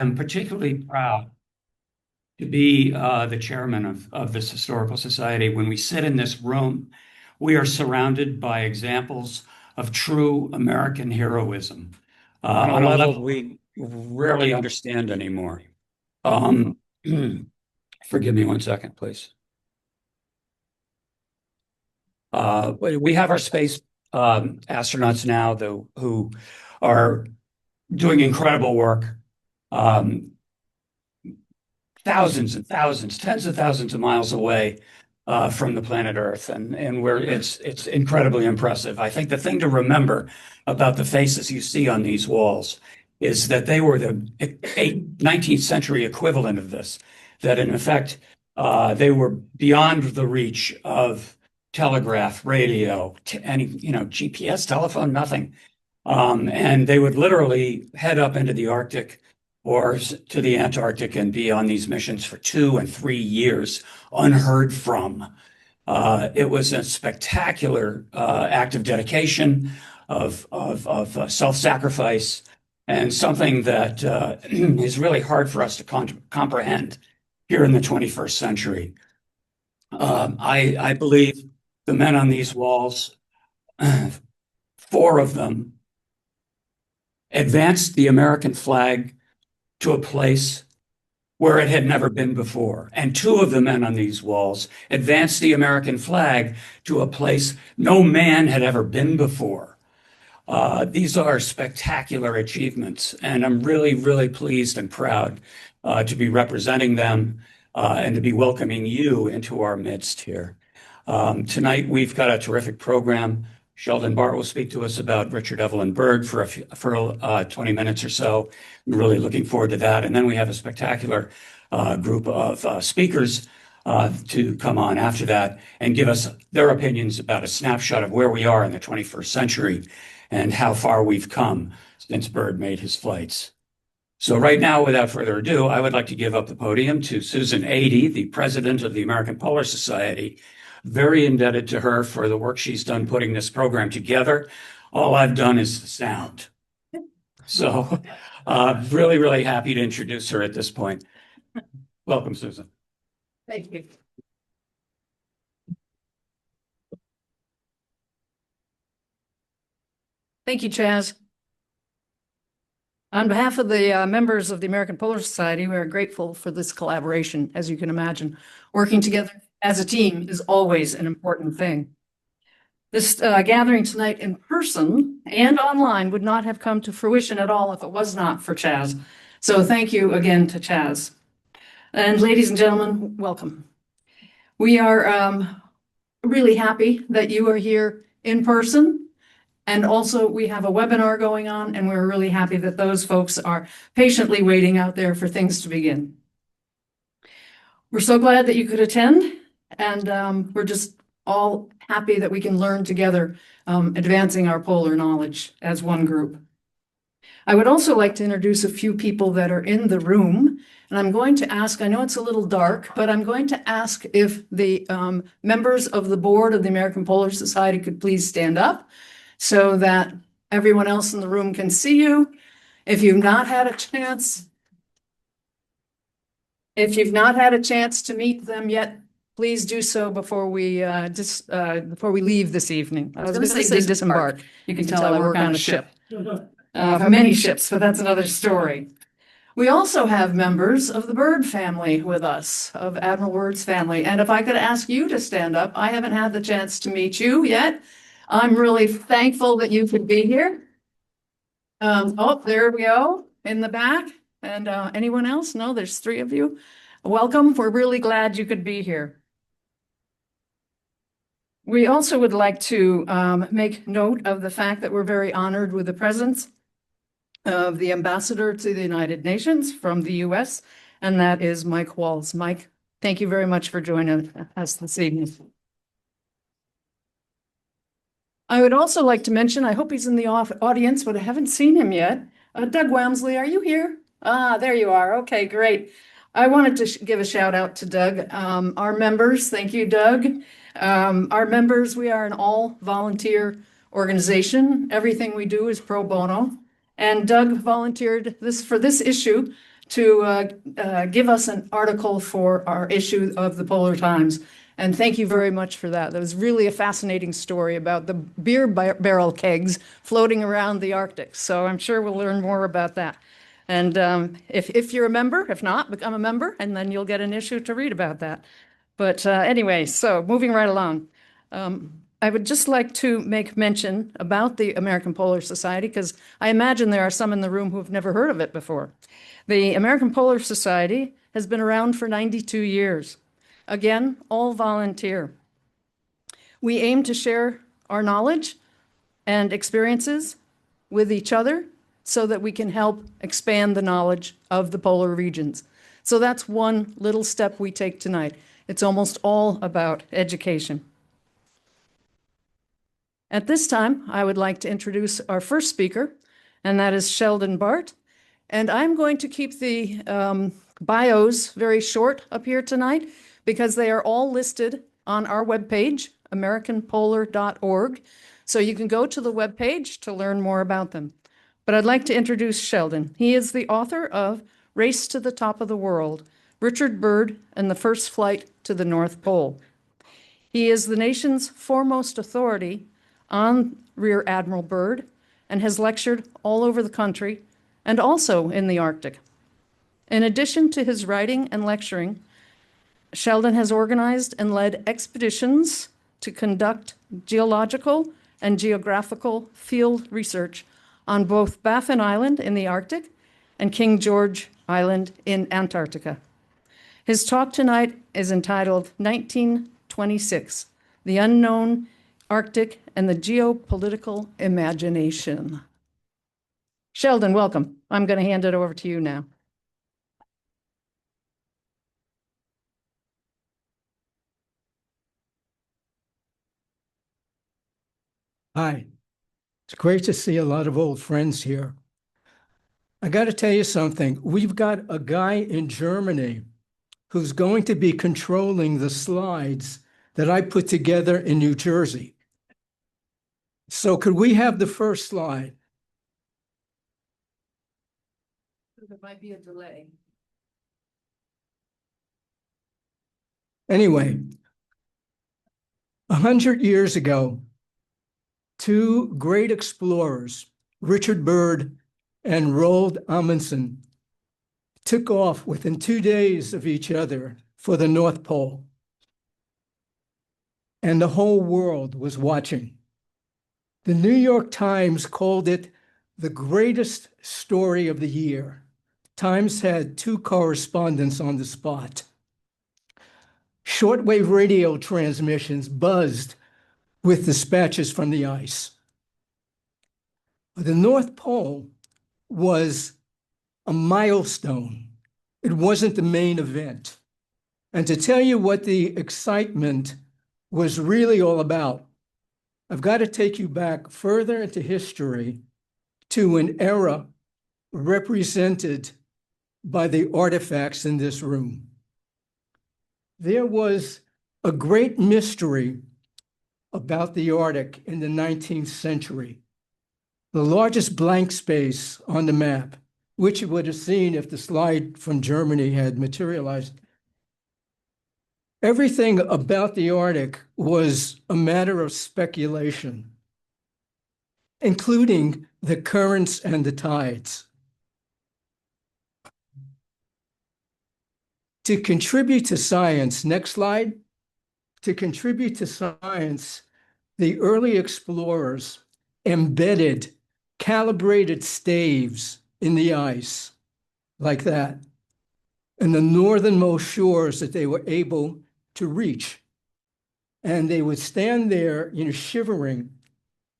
I'm particularly proud to be the chairman of this historical society. When we sit in this room, we are surrounded by examples of true American heroism on a level we rarely understand anymore. Um, Forgive me one second, please. We have our space astronauts now, though, who are doing incredible work. Um, Thousands and thousands, tens of thousands of miles away from the planet Earth, and where it's incredibly impressive. I think the thing to remember about the faces you see on these walls is that they were the 19th century equivalent of this. That in effect they were beyond the reach of telegraph, radio, any GPS, telephone, nothing. And they would literally head up into the Arctic or to the Antarctic and be on these missions for 2 and 3 years, unheard from. It was a spectacular act of dedication, of self-sacrifice, and something that is really hard for us to comprehend here in the 21st century. I believe the men on these walls, 4 of them, advanced the American flag to a place where it had never been before. And 2 of the men on these walls advanced the American flag to a place no man had ever been before. These are spectacular achievements, and I'm really, really pleased and proud to be representing them and to be welcoming you into our midst here. Tonight, we've got a terrific program. Sheldon Bart will speak to us about Richard Evelyn Byrd for 20 minutes or so. I'm really looking forward to that. And then we have a spectacular group of speakers to come on after that and give us their opinions about a snapshot of where we are in the 21st century and how far we've come since Byrd made his flights. So right now, without further ado, I would like to give up the podium to Susan Adey, the president of the American Polar Society. Very indebted to her for the work she's done putting this program together. All I've done is the sound. So really, really happy to introduce her at this point. Welcome, Susan. Thank you. Thank you, Chaz. On behalf of the members of the American Polar Society, we are grateful for this collaboration. As you can imagine, working together as a team is always an important thing. This gathering tonight in person and online would not have come to fruition at all if it was not for Chaz. So thank you again to Chaz. And ladies and gentlemen, welcome. We are really happy that you are here in person. And also we have a webinar going on, and we're really happy that those folks are patiently waiting out there for things to begin. We're so glad that you could attend, and we're just all happy that we can learn together, advancing our polar knowledge as one group. I would also like to introduce a few people that are in the room, and I'm going to ask, I know it's a little dark, but I'm going to ask if the members of the board of the American Polar Society could please stand up so that everyone else in the room can see you. If you've not had a chance to meet them yet, please do so before we leave this evening. I was going to say disembark. You can tell I work on a ship, many ships, but that's another story. We also have members of the Byrd family with us, of Admiral Byrd's family. And if I could ask you to stand up, I haven't had the chance to meet you yet. I'm really thankful that you could be here. Oh, there we go in the back. And anyone else? No, there's 3 of you. Welcome. We're really glad you could be here. We also would like to make note of the fact that we're very honored with the presence of the ambassador to the United Nations from the US, and that is Mike Walls. Mike, thank you very much for joining us this evening. I would also like to mention, I hope he's in the audience, but I haven't seen him yet. Doug Wamsley, are you here? There you are. Okay, great. I wanted to give a shout out to Doug. Our members, thank you, Doug. Our members, we are an all volunteer organization. Everything we do is pro bono. And Doug volunteered for this issue to give us an article for our issue of the Polar Times. And thank you very much for that. That was really a fascinating story about the beer barrel kegs floating around the Arctic. So I'm sure we'll learn more about that. And if you're a member, if not, become a member, and then you'll get an issue to read about that. But anyway, so moving right along. I would just like to make mention about the American Polar Society, because I imagine there are some in the room who have never heard of it before. The American Polar Society has been around for 92 years. Again, all volunteer. We aim to share our knowledge and experiences with each other so that we can help expand the knowledge of the polar regions. So that's one little step we take tonight. It's almost all about education. At this time, I would like to introduce our first speaker, and that is Sheldon Bart. And I'm going to keep the bios very short up here tonight because they are all listed on our webpage, americanpolar.org. So you can go to the webpage to learn more about them. But I'd like to introduce Sheldon. He is the author of Race to the Top of the World, Richard Byrd and the First Flight to the North Pole. He is the nation's foremost authority on Rear Admiral Byrd and has lectured all over the country and also in the Arctic. In addition to his writing and lecturing, Sheldon has organized and led expeditions to conduct geological and geographical field research on both Baffin Island in the Arctic and King George Island in Antarctica. His talk tonight is entitled 1926, The Unknown Arctic and the Geopolitical Imagination. Sheldon, welcome. I'm going to hand it over to you now. Hi, it's great to see a lot of old friends here. I got to tell you something. We've got a guy in Germany who's going to be controlling the slides that I put together in New Jersey. So could we have the first slide? There might be a delay. Anyway, 100 years ago, two great explorers, Richard Byrd and Roald Amundsen, took off within 2 days of each other for the North Pole. And the whole world was watching. The New York Times called it the greatest story of the year. Times had two correspondents on the spot. Shortwave radio transmissions buzzed with dispatches from the ice. The North Pole was a milestone. It wasn't the main event. And to tell you what the excitement was really all about, I've got to take you back further into history to an era represented by the artifacts in this room. There was a great mystery about the Arctic in the 19th century. The largest blank space on the map, which you would have seen if the slide from Germany had materialized. Everything about the Arctic was a matter of speculation, including the currents and the tides. To contribute to science, next slide. To contribute to science, the early explorers embedded calibrated staves in the ice, like that, and the northernmost shores that they were able to reach. And they would stand there, shivering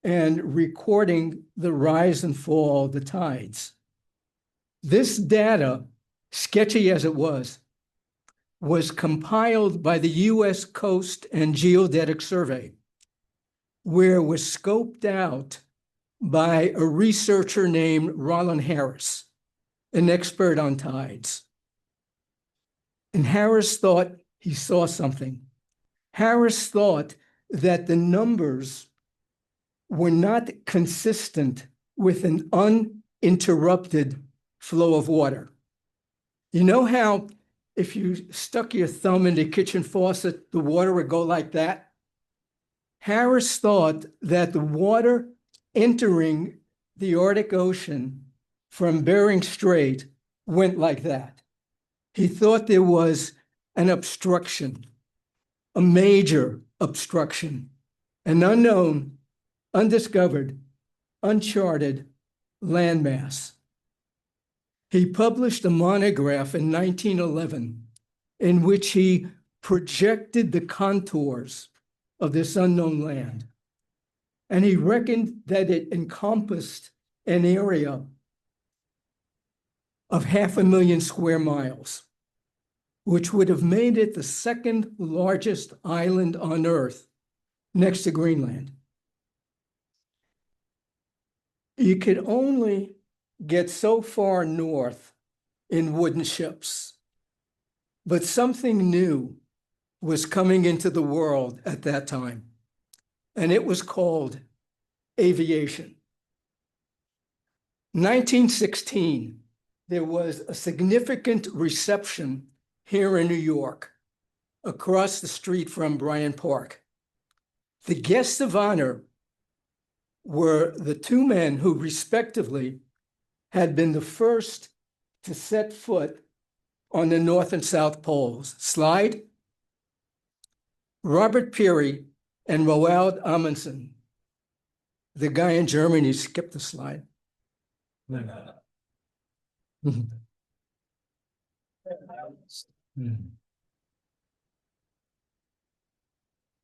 and recording the rise and fall of the tides. This data, sketchy as it was compiled by the U.S. Coast and Geodetic Survey, where it was scoped out by a researcher named Roland Harris, an expert on tides. And Harris thought he saw something. Harris thought that the numbers were not consistent with an uninterrupted flow of water. You know how if you stuck your thumb in the kitchen faucet, the water would go like that? Harris thought that the water entering the Arctic Ocean from Bering Strait went like that. He thought there was an obstruction, a major obstruction, an unknown, undiscovered, uncharted landmass. He published a monograph in 1911 in which he projected the contours of this unknown land. And he reckoned that it encompassed an area of 500,000 square miles, which would have made it the second largest island on Earth next to Greenland. You could only get so far north in wooden ships, but something new was coming into the world at that time, and it was called aviation. 1916, there was a significant reception here in New York, across the street from Bryant Park. The guests of honor were the two men who respectively had been the first to set foot on the North and South Poles. Slide. Robert Peary and Roald Amundsen. The guy in Germany skipped the slide.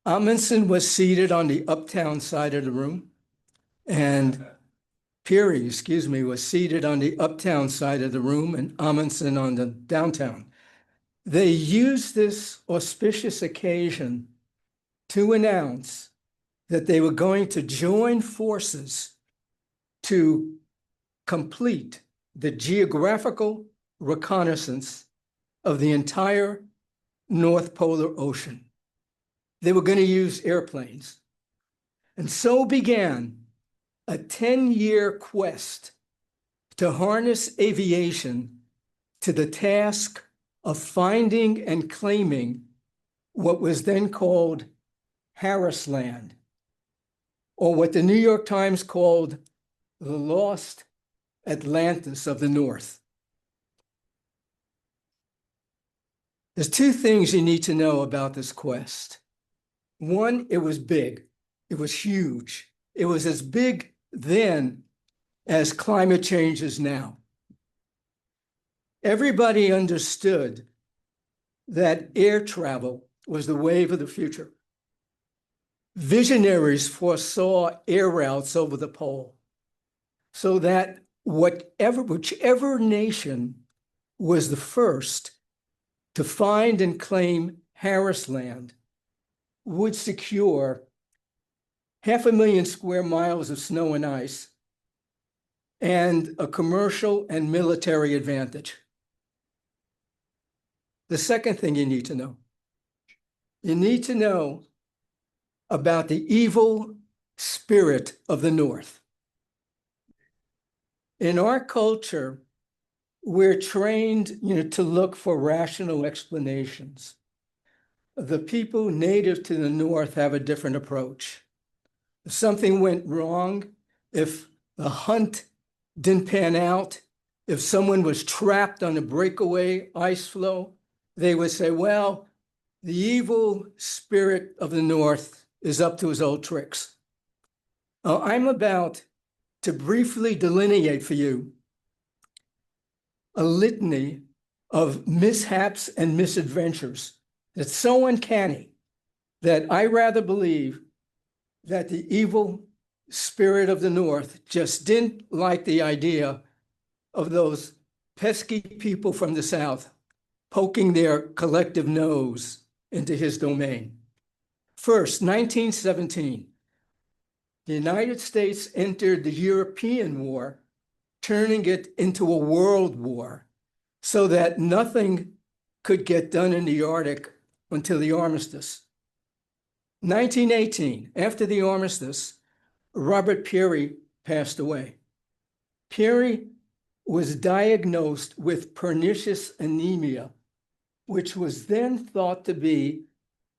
Amundsen was seated on the uptown side of the room, and Peary, was seated on the uptown side of the room, and Amundsen on the downtown. They used this auspicious occasion to announce that they were going to join forces to complete the geographical reconnaissance of the entire North Polar Ocean. They were going to use airplanes. And so began a 10-year quest to harness aviation to the task of finding and claiming what was then called Harris Land, or what the New York Times called the lost Atlantis of the North. There's two things you need to know about this quest. One, it was big. It was huge. It was as big then as climate change is now. Everybody understood that air travel was the wave of the future. Visionaries foresaw air routes over the pole so that whichever nation was the first to find and claim Harris Land would secure 500,000 square miles of snow and ice and a commercial and military advantage. The second thing you need to know about the evil spirit of the North. In our culture, we're trained, to look for rational explanations. The people native to the North have a different approach. If something went wrong, if the hunt didn't pan out, if someone was trapped on a breakaway ice floe, they would say, well, the evil spirit of the North is up to his old tricks. I'm about to briefly delineate for you a litany of mishaps and misadventures that's so uncanny that I rather believe that the evil spirit of the North just didn't like the idea of those pesky people from the South poking their collective nose into his domain. First, 1917, the United States entered the European War, turning it into a world war so that nothing could get done in the Arctic until the armistice. 1918, after the armistice, Robert Peary passed away. Peary was diagnosed with pernicious anemia, which was then thought to be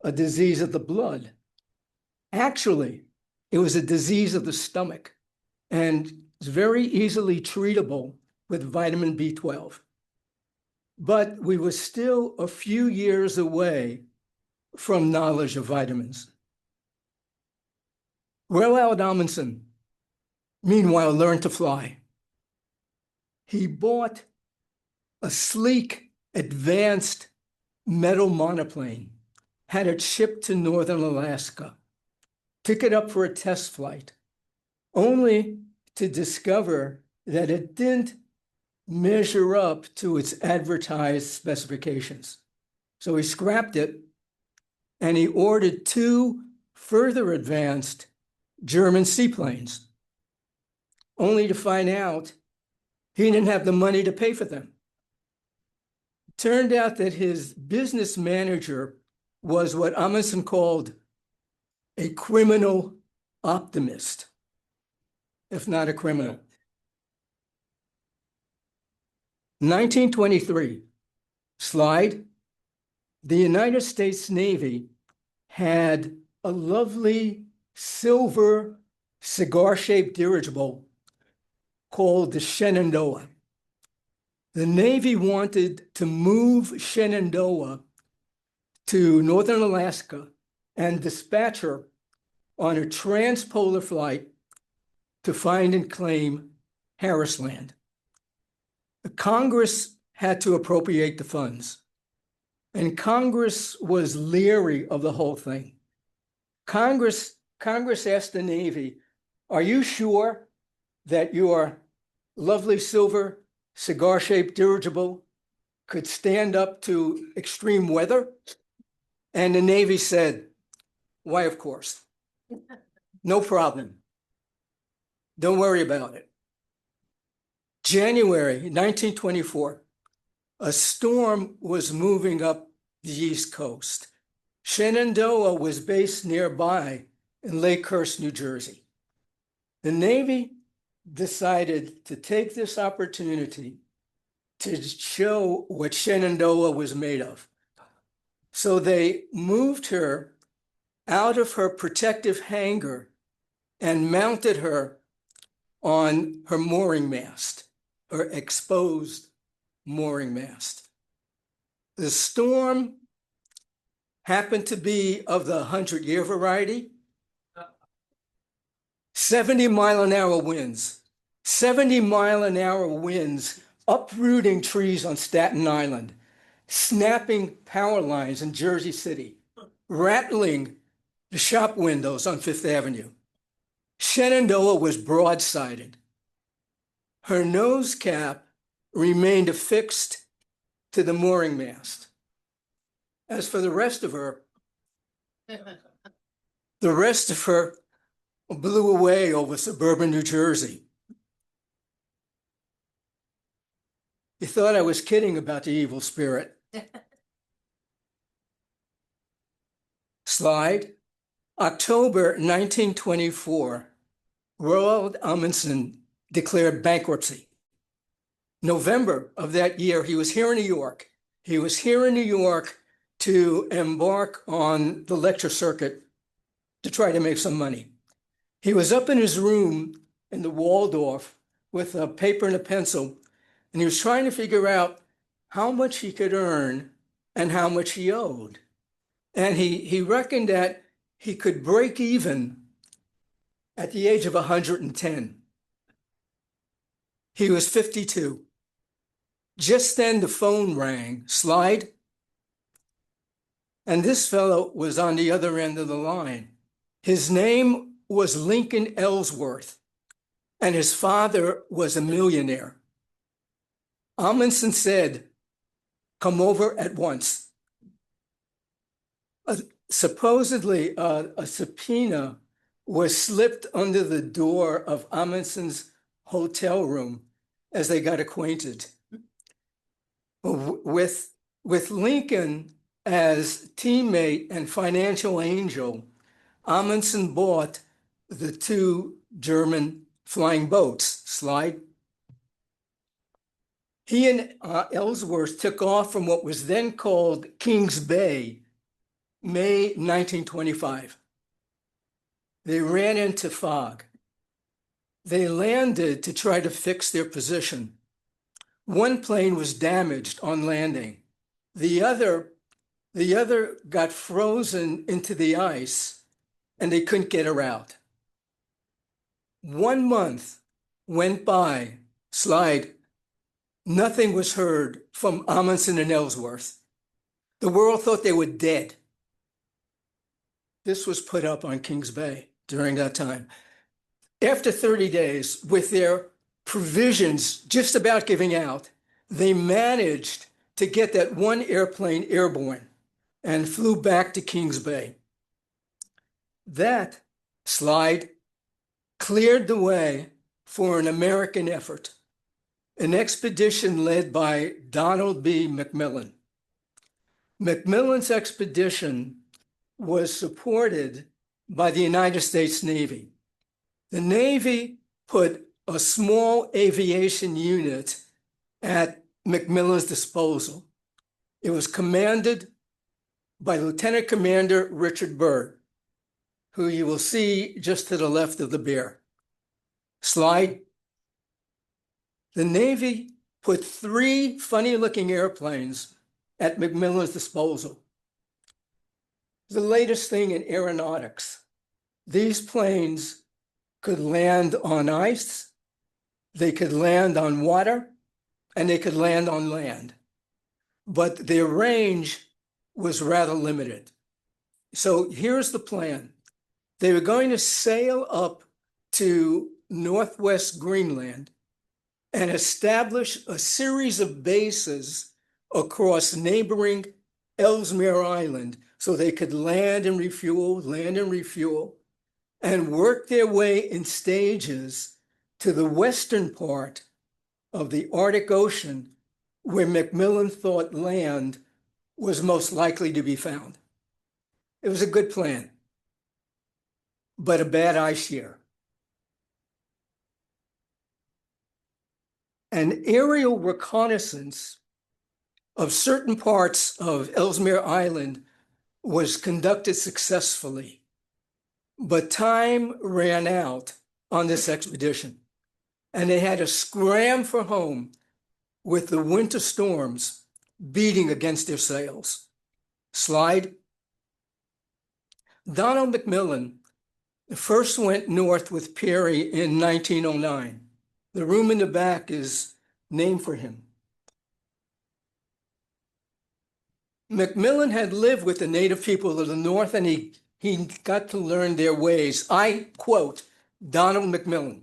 a disease of the blood. Actually, it was a disease of the stomach and is very easily treatable with vitamin B12. But we were still a few years away from knowledge of vitamins. Roald Amundsen, meanwhile, learned to fly. He bought a sleek, advanced metal monoplane, had it shipped to northern Alaska, took it up for a test flight, only to discover that it didn't measure up to its advertised specifications. So he scrapped it and he ordered 2 further advanced German seaplanes, only to find out he didn't have the money to pay for them. It turned out that his business manager was what Amundsen called a criminal optimist, if not a criminal. 1923, slide. The United States Navy had a lovely silver cigar-shaped dirigible called the Shenandoah. The Navy wanted to move Shenandoah to northern Alaska and dispatch her on a transpolar flight to find and claim Harris Land. The Congress had to appropriate the funds, and Congress was leery of the whole thing. Congress asked the Navy, "Are you sure that your lovely silver cigar-shaped dirigible could stand up to extreme weather?" And the Navy said, "Why, of course. No problem. Don't worry about it." January 1924, a storm was moving up the East Coast. Shenandoah was based nearby in Lakehurst, New Jersey. The Navy decided to take this opportunity to show what Shenandoah was made of. So they moved her out of her protective hangar and mounted her on her mooring mast, her exposed mooring mast. The storm happened to be of the 100-year variety. 70-mile-an-hour winds, 70-mile-an-hour winds, uprooting trees on Staten Island, snapping power lines in Jersey City, rattling the shop windows on Fifth Avenue. Shenandoah was broadsided. Her nose cap remained affixed to the mooring mast. As for the rest of her blew away over suburban New Jersey. You thought I was kidding about the evil spirit. Slide. October 1924, Roald Amundsen declared bankruptcy. November of that year, he was here in New York. He was here in New York to embark on the lecture circuit to try to make some money. He was up in his room in the Waldorf with a paper and a pencil, and he was trying to figure out how much he could earn and how much he owed. And he reckoned that he could break even at the age of 110. He was 52. Just then the phone rang. Slide. And this fellow was on the other end of the line. His name was Lincoln Ellsworth, and his father was a millionaire. Amundsen said, "Come over at once." Supposedly, a subpoena was slipped under the door of Amundsen's hotel room as they got acquainted. With Lincoln as teammate and financial angel, Amundsen bought the 2 German flying boats. Slide. He and Ellsworth took off from what was then called Kings Bay, May 1925. They ran into fog. They landed to try to fix their position. One plane was damaged on landing. The other got frozen into the ice and they couldn't get her out. 1 month went by, slide. Nothing was heard from Amundsen and Ellsworth. The world thought they were dead. This was put up on Kings Bay during that time. After 30 days, with their provisions just about giving out, they managed to get that one airplane airborne and flew back to Kings Bay. That slide cleared the way for an American effort, an expedition led by Donald B. McMillan. McMillan's expedition was supported by the United States Navy. The Navy put a small aviation unit at McMillan's disposal. It was commanded by Lieutenant Commander Richard Byrd, who you will see just to the left of the bear. Slide. The Navy put 3 funny-looking airplanes at McMillan's disposal. The latest thing in aeronautics. These planes could land on ice, they could land on water, and they could land on land. But their range was rather limited. So here's the plan. They were going to sail up to northwest Greenland and establish a series of bases across neighboring Ellesmere Island so they could land and refuel, and work their way in stages to the western part of the Arctic Ocean, where McMillan thought land was most likely to be found. It was a good plan, but a bad ice year. An aerial reconnaissance of certain parts of Ellesmere Island was conducted successfully, but time ran out on this expedition, and they had to scram for home with the winter storms beating against their sails. Slide. Donald McMillan first went north with Peary in 1909. The room in the back is named for him. McMillan had lived with the native people of the north, and he got to learn their ways. I quote Donald McMillan: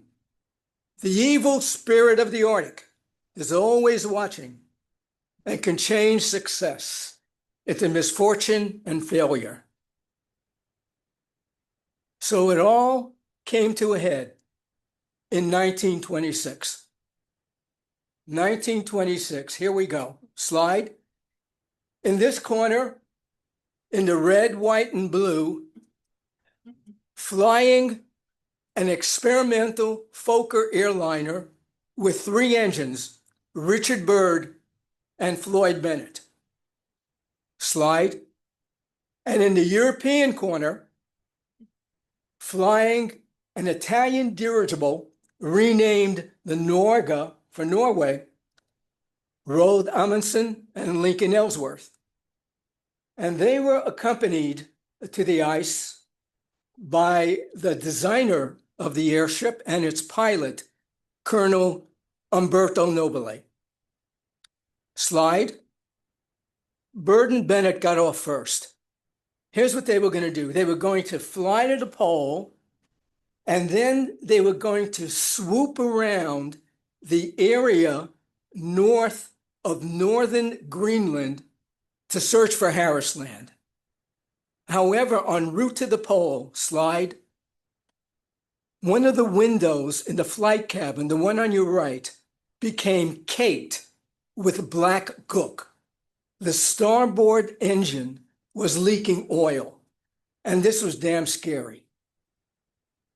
"The evil spirit of the Arctic is always watching and can change success into misfortune and failure." So it all came to a head in 1926. 1926, here we go. Slide. In this corner, in the red, white, and blue, flying an experimental Fokker airliner with 3 engines, Richard Byrd and Floyd Bennett. Slide. And in the European corner, flying an Italian dirigible renamed the Norge for Norway, rode Amundsen and Lincoln Ellsworth. And they were accompanied to the ice by the designer of the airship and its pilot, Colonel Umberto Nobile. Slide. Byrd and Bennett got off first. Here's what they were going to do. They were going to fly to the pole, and then they were going to swoop around the area north of northern Greenland to search for Harris Land. However, en route to the pole, slide, one of the windows in the flight cabin, the one on your right, became caked with black gook. The starboard engine was leaking oil, and this was damn scary.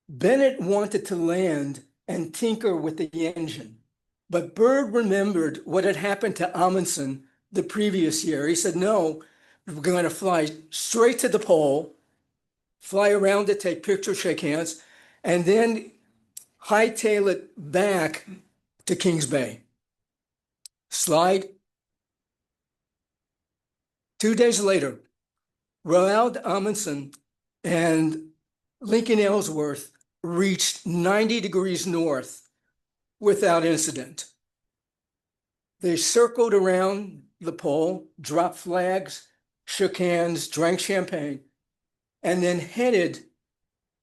Bennett wanted to land and tinker with the engine, But Byrd remembered what had happened to Amundsen the previous year. He said, no, we're going to fly straight to the pole, fly around it, take pictures, shake hands, and then hightail it back to Kings Bay. Slide. 2 days later, Roald Amundsen and Lincoln Ellsworth reached 90 degrees north without incident. They circled around the pole, dropped flags, shook hands, drank champagne, and then headed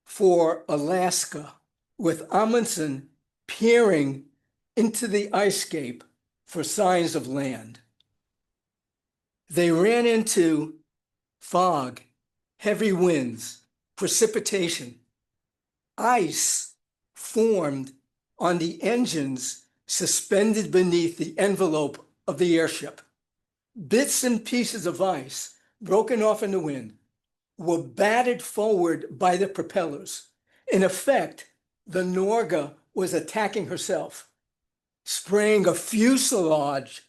for Alaska with Amundsen peering into the ice cape for signs of land. They ran into fog, heavy winds, precipitation. Ice formed on the engines suspended beneath the envelope of the airship. Bits and pieces of ice, broken off in the wind, were batted forward by the propellers. In effect, the Norga was attacking herself, spraying a fuselage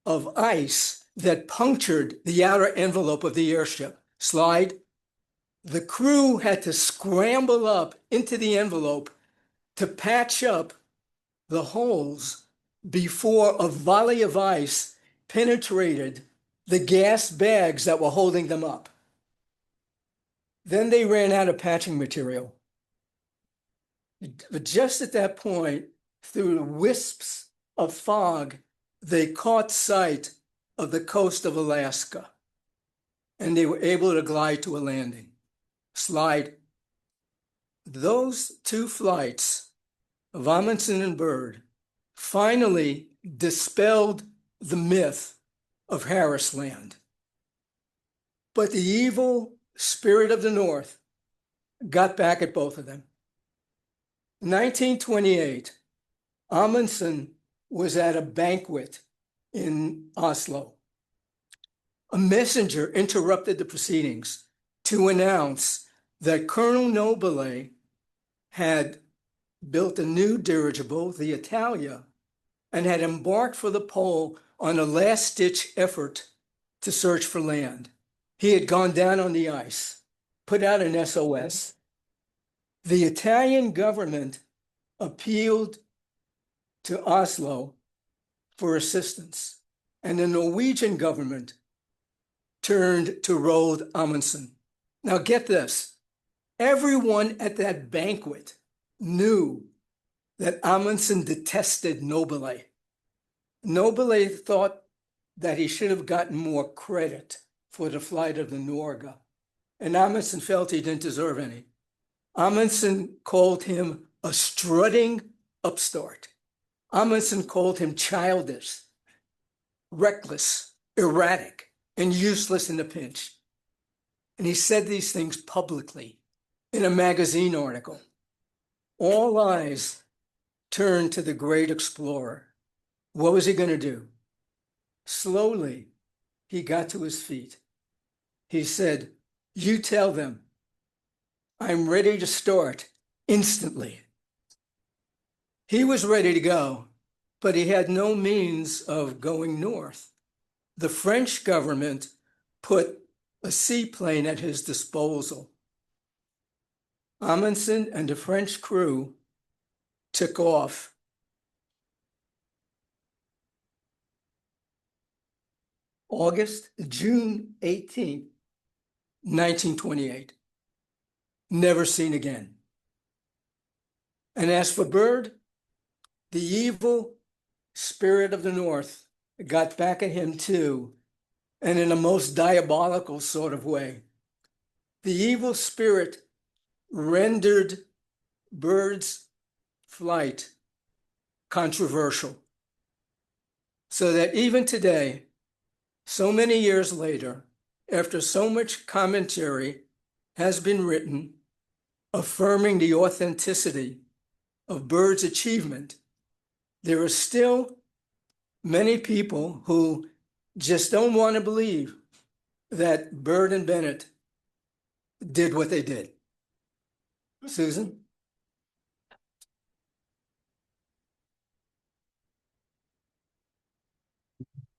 of ice that punctured the outer envelope of the airship. Slide. The crew had to scramble up into the envelope to patch up the holes before a volley of ice penetrated the gas bags that were holding them up. Then they ran out of patching material. But just at that point, through the wisps of fog, they caught sight of the coast of Alaska, and they were able to glide to a landing. Slide. Those two flights of Amundsen and Byrd finally dispelled the myth of Harris Land. But the evil spirit of the North got back at both of them. In 1928, Amundsen was at a banquet in Oslo. A messenger interrupted the proceedings to announce that Colonel Nobile had built a new dirigible, the Italia, and had embarked for the pole on a last-ditch effort to search for land. He had gone down on the ice, put out an SOS. The Italian government appealed to Oslo for assistance, and the Norwegian government turned to Roald Amundsen. Now get this, everyone at that banquet knew that Amundsen detested Nobile. Nobile thought that he should have gotten more credit for the flight of the Norga, and Amundsen felt he didn't deserve any. Amundsen called him a strutting upstart. Amundsen called him childish, reckless, erratic, and useless in a pinch. And he said these things publicly in a magazine article. All eyes turned to the great explorer. What was he going to do? Slowly, he got to his feet. He said, "You tell them I'm ready to start instantly." He was ready to go, but he had no means of going north. The French government put a seaplane at his disposal. Amundsen and the French crew took off. June 18, 1928. Never seen again. And as for Byrd, the evil spirit of the North got back at him too, and in a most diabolical sort of way. The evil spirit rendered Byrd's flight controversial, so that even today, so many years later, after so much commentary has been written affirming the authenticity of Byrd's achievement, there are still many people who just don't want to believe that Byrd and Bennett did what they did. Susan?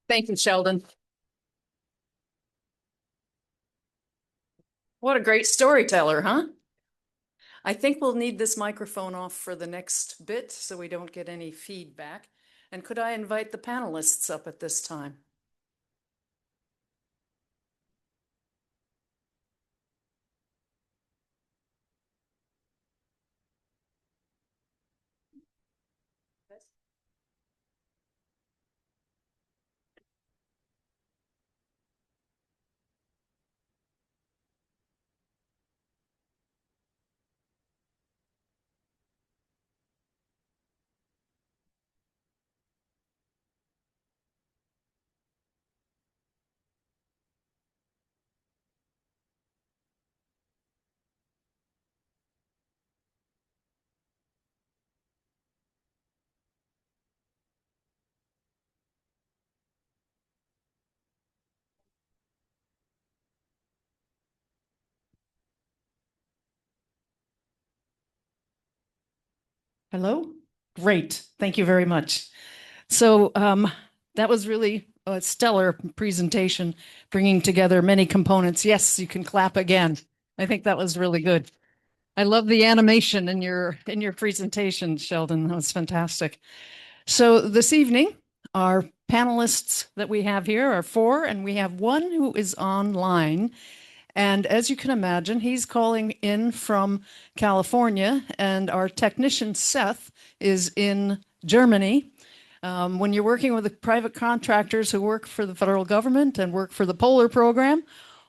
Thank you, Sheldon. What a great storyteller, huh? I think we'll need this microphone off for the next bit so we don't get any feedback. And could I invite the panelists up at this time? Hello? Great. Thank you very much. So that was really a stellar presentation, bringing together many components. Yes, you can clap again. I think that was really good. I love the animation in your presentation, Sheldon. That was fantastic. So this evening, our panelists that we have here are four, and we have one who is online. And as you can imagine, he's calling in from California, and our technician, Seth, is in Germany. When you're working with the private contractors who work for the federal government and work for the Polar Program,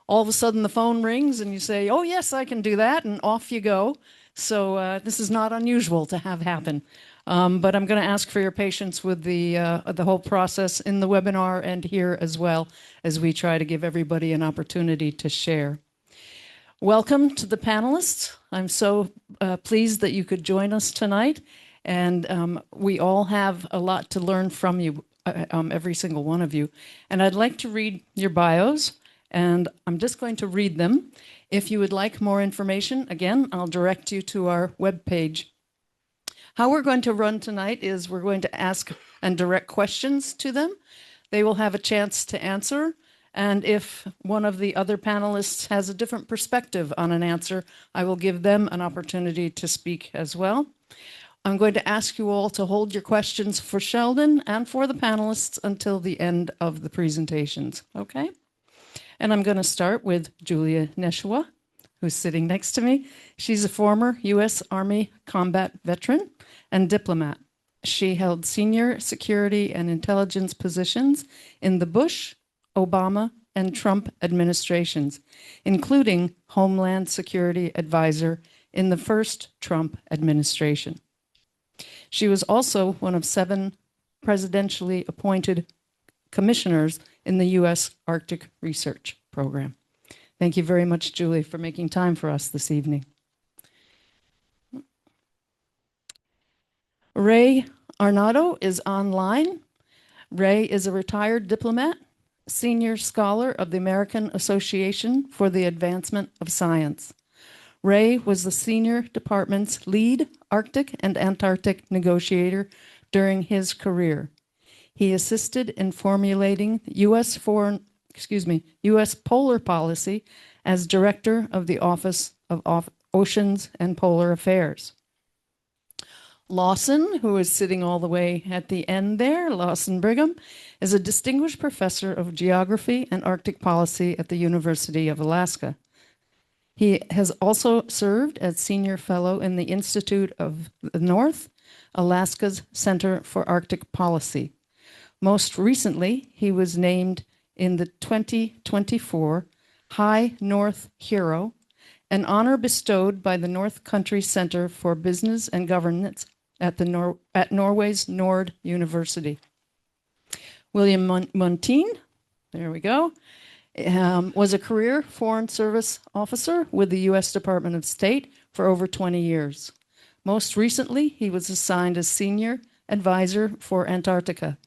all of a sudden the phone rings and you say, oh, yes, I can do that, and off you go. So this is not unusual to have happen. But I'm going to ask for your patience with the whole process in the webinar and here as well, as we try to give everybody an opportunity to share. Welcome to the panelists. I'm so pleased that you could join us tonight. And we all have a lot to learn from you, every single one of you. And I'd like to read your bios, and I'm just going to read them. If you would like more information, again, I'll direct you to our webpage. How we're going to run tonight is we're going to ask and direct questions to them. They will have a chance to answer. And if one of the other panelists has a different perspective on an answer, I will give them an opportunity to speak as well. I'm going to ask you all to hold your questions for Sheldon and for the panelists until the end of the presentations, okay? And I'm going to start with Julia Neshua, who's sitting next to me. She's a former U.S. Army combat veteran and diplomat. She held senior security and intelligence positions in the Bush, Obama, and Trump administrations, including Homeland Security Advisor in the first Trump administration. She was also one of 7 presidentially appointed commissioners in the U.S. Arctic Research Program. Thank you very much, Julie, for making time for us this evening. Ray Arnado is online. Ray is a retired diplomat, senior scholar of the American Association for the Advancement of Science. Ray was the senior department's lead Arctic and Antarctic negotiator during his career. He assisted in formulating U.S. U.S. polar policy as director of the Office of Oceans and Polar Affairs. Lawson, who is sitting all the way at the end there, Lawson Brigham, is a distinguished professor of geography and Arctic policy at the University of Alaska. He has also served as senior fellow in the Institute of the North, Alaska's Center for Arctic Policy. Most recently, he was named in the 2024 High North Hero, an honor bestowed by the North Country Center for Business and Governance at Norway's Nord University. William Muntean, there we go, was a career Foreign Service officer with the U.S. Department of State for over 20 years. Most recently, he was assigned as senior advisor for Antarctica.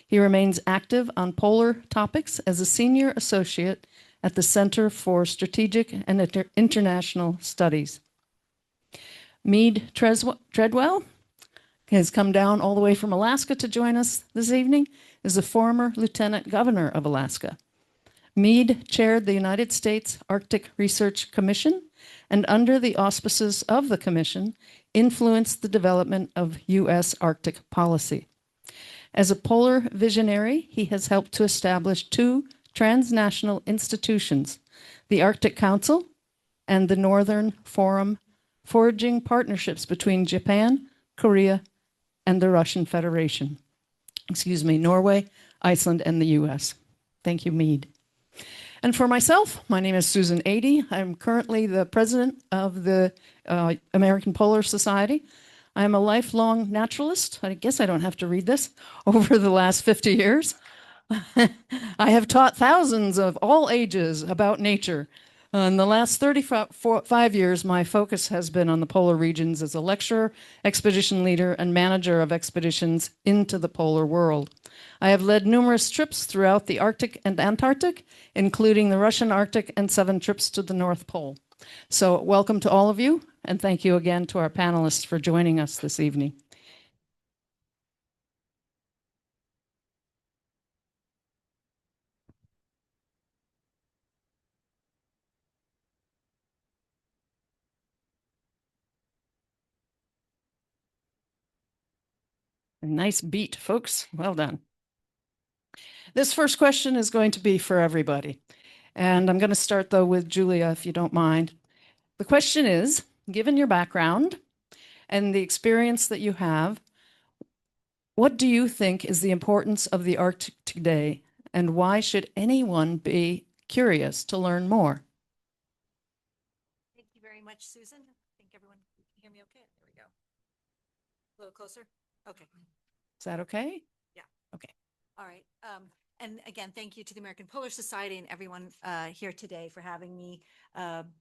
He remains active on polar topics as a senior associate at the Center for Strategic and International Studies. Meade Treadwell has come down all the way from Alaska to join us this evening, is a former lieutenant governor of Alaska. Meade chaired the United States Arctic Research Commission, and under the auspices of the commission, influenced the development of U.S. Arctic policy. As a polar visionary, he has helped to establish two transnational institutions, the Arctic Council and the Northern Forum, forging partnerships between Japan, Korea, and the Russian Federation. Norway, Iceland, and the U.S. Thank you, Meade. And for myself, my name is Susan Adey. I'm currently the president of the American Polar Society. I'm a lifelong naturalist. I guess I don't have to read this. Over the last 50 years, I have taught thousands of all ages about nature. In the last 35 years, my focus has been on the polar regions as a lecturer, expedition leader, and manager of expeditions into the polar world. I have led numerous trips throughout the Arctic and Antarctic, including the Russian Arctic and 7 trips to the North Pole. So welcome to all of you, and thank you again to our panelists for joining us this evening. A nice beat, folks. Well done. This first question is going to be for everybody. And I'm going to start, though, with Julia, if you don't mind. The question is, given your background and the experience that you have, what do you think is the importance of the Arctic today, and why should anyone be curious to learn more? Thank you very much, Susan. I think everyone can hear me okay. There we go. A little closer. Okay. Is that okay? Yeah. Okay. All right. And again, thank you to the American Polar Society and everyone here today for having me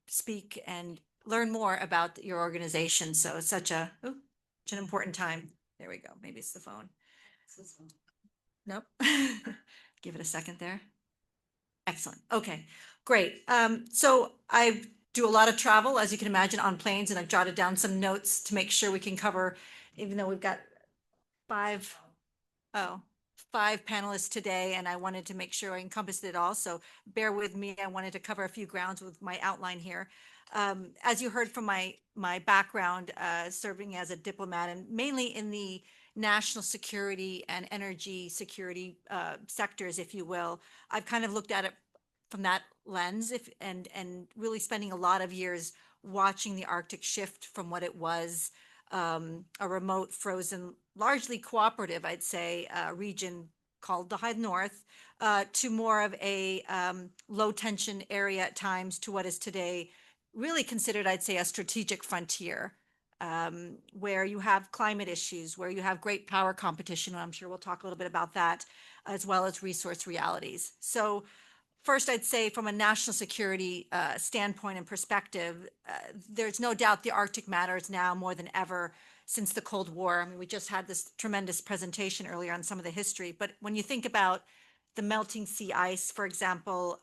speak and learn more about your organization. So it's such an important time. There we go. Maybe it's the phone. Nope. Give it a second there. Excellent. Okay, great. So I do a lot of travel, as you can imagine, on planes, and I've jotted down some notes to make sure we can cover, even though we've got five panelists today, and I wanted to make sure I encompassed it all. So bear with me. I wanted to cover a few grounds with my outline here. As you heard from my background, serving as a diplomat and mainly in the national security and energy security sectors, if you will, I've kind of looked at it from that lens, and really spending a lot of years watching the Arctic shift from what it was, a remote, frozen, largely cooperative, I'd say, region called the High North, to more of a low tension area at times, to what is today really considered, I'd say, a strategic frontier, where you have climate issues, where you have great power competition, and I'm sure we'll talk a little bit about that, as well as resource realities. So first, I'd say from a national security standpoint and perspective, there's no doubt the Arctic matters now more than ever since the Cold War. I mean, we just had this tremendous presentation earlier on some of the history, but when you think about the melting sea ice, for example,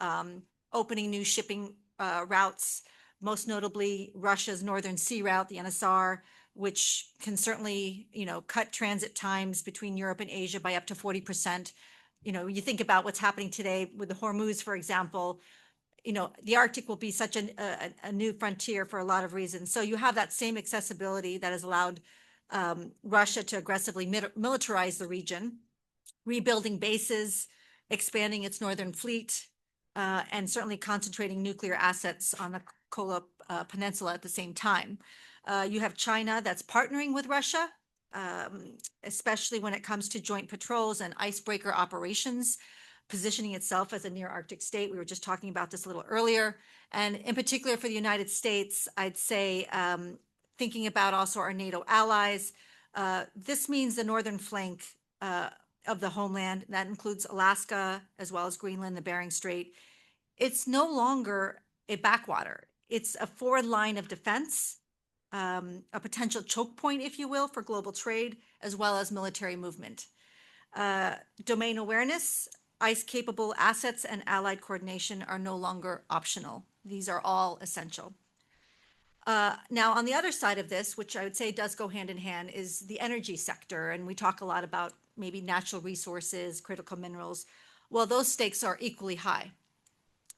opening new shipping routes, most notably Russia's Northern Sea Route, the NSR, which can certainly, cut transit times between Europe and Asia by up to 40%. You think about what's happening today with the Hormuz, for example, the Arctic will be such a new frontier for a lot of reasons. So you have that same accessibility that has allowed Russia to aggressively militarize the region, rebuilding bases, expanding its northern fleet, and certainly concentrating nuclear assets on the Kola Peninsula at the same time. You have China that's partnering with Russia, especially when it comes to joint patrols and icebreaker operations, positioning itself as a near Arctic state. We were just talking about this a little earlier. And in particular for the United States, I'd say, thinking about also our NATO allies, this means the northern flank of the homeland. That includes Alaska, as well as Greenland, the Bering Strait. It's no longer a backwater. It's a forward line of defense, a potential choke point, if you will, for global trade, as well as military movement. Domain awareness, ice-capable assets, and allied coordination are no longer optional. These are all essential. Now, on the other side of this, which I would say does go hand in hand, is the energy sector. And we talk a lot about maybe natural resources, critical minerals. Well, those stakes are equally high.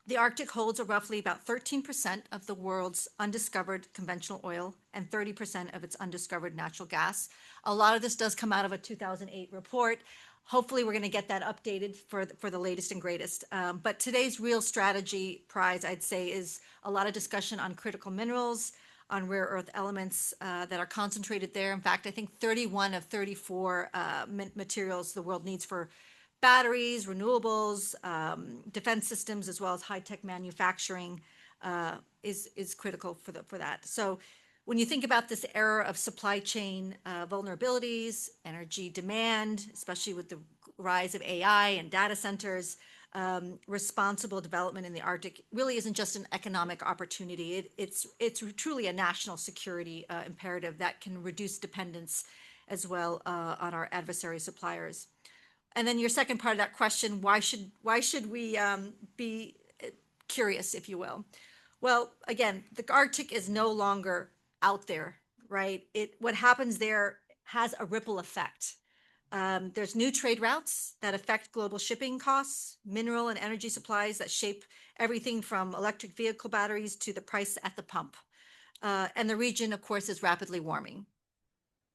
The Arctic holds roughly about 13% of the world's undiscovered conventional oil and 30% of its undiscovered natural gas. A lot of this does come out of a 2008 report. Hopefully, we're going to get that updated for the latest and greatest. But today's real strategy prize, I'd say, is a lot of discussion on critical minerals, on rare earth elements that are concentrated there. In fact, I think 31 of 34 materials the world needs for batteries, renewables, defense systems, as well as high-tech manufacturing is critical for that. So when you think about this era of supply chain vulnerabilities, energy demand, especially with the rise of AI and data centers, responsible development in the Arctic really isn't just an economic opportunity. It's truly a national security imperative that can reduce dependence as well on our adversary suppliers. And then your second part of that question, why should we be curious, if you will? Well, again, the Arctic is no longer out there, right? What happens there has a ripple effect. There's new trade routes that affect global shipping costs, mineral and energy supplies that shape everything from electric vehicle batteries to the price at the pump. And the region, of course, is rapidly warming.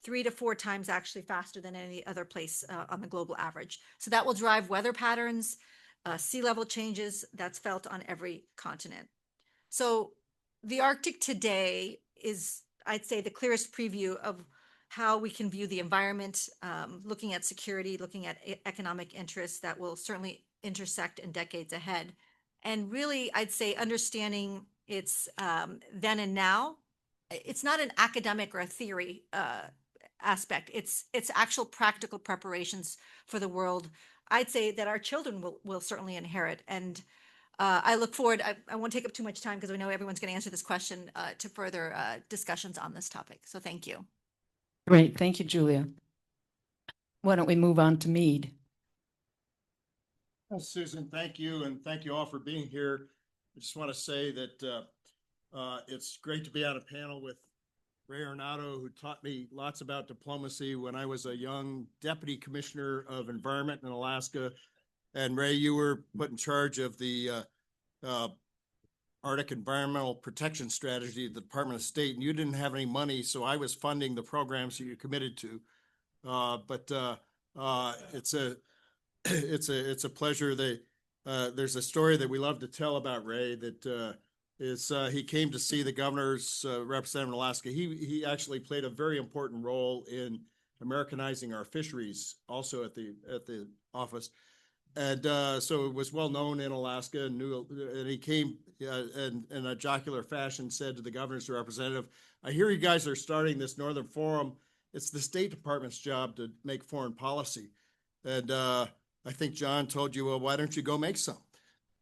3 to 4 times actually faster than any other place on the global average. So that will drive weather patterns, sea level changes that's felt on every continent. So the Arctic today is, I'd say, the clearest preview of how we can view the environment, looking at security, looking at economic interests that will certainly intersect in decades ahead. And really, I'd say understanding its then and now, it's not an academic or a theory aspect. It's actual practical preparations for the world, I'd say, that our children will certainly inherit. And I look forward, I won't take up too much time because we know everyone's going to answer this question to further discussions on this topic. So thank you. Great. Thank you, Julia. Why don't we move on to Mead? Well, Susan, thank you. And thank you all for being here. I just want to say that it's great to be on a panel with Ray Arnaudo, who taught me lots about diplomacy when I was a young deputy commissioner of environment in Alaska. And Ray, you were put in charge of the Arctic Environmental Protection Strategy at the Department of State, and you didn't have any money, so I was funding the programs that you committed to. It's a pleasure. There's a story that we love to tell about Ray that he came to see the governor's representative in Alaska. He actually played a very important role in Americanizing our fisheries, also at the office. And so it was well known in Alaska, and he came in a jocular fashion, said to the governor's representative, "I hear you guys are starting this Northern Forum. It's the State Department's job to make foreign policy." And I think John told you, "Well, why don't you go make some?"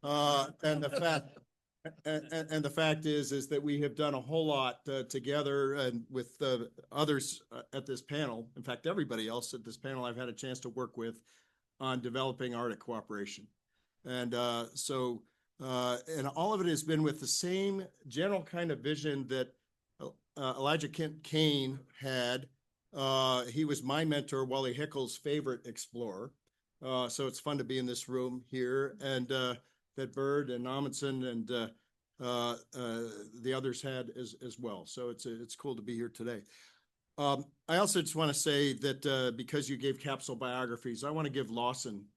And the fact is that we have done a whole lot together and with others at this panel. In fact, everybody else at this panel I've had a chance to work with on developing Arctic cooperation. And and all of it has been with the same general kind of vision that Elijah Kane had. He was my mentor, Wally Hickle's favorite explorer. So it's fun to be in this room here, and that Byrd and Amundsen and the others had as well. So it's cool to be here today. I also just want to say that because you gave capsule biographies, I want to give Lawson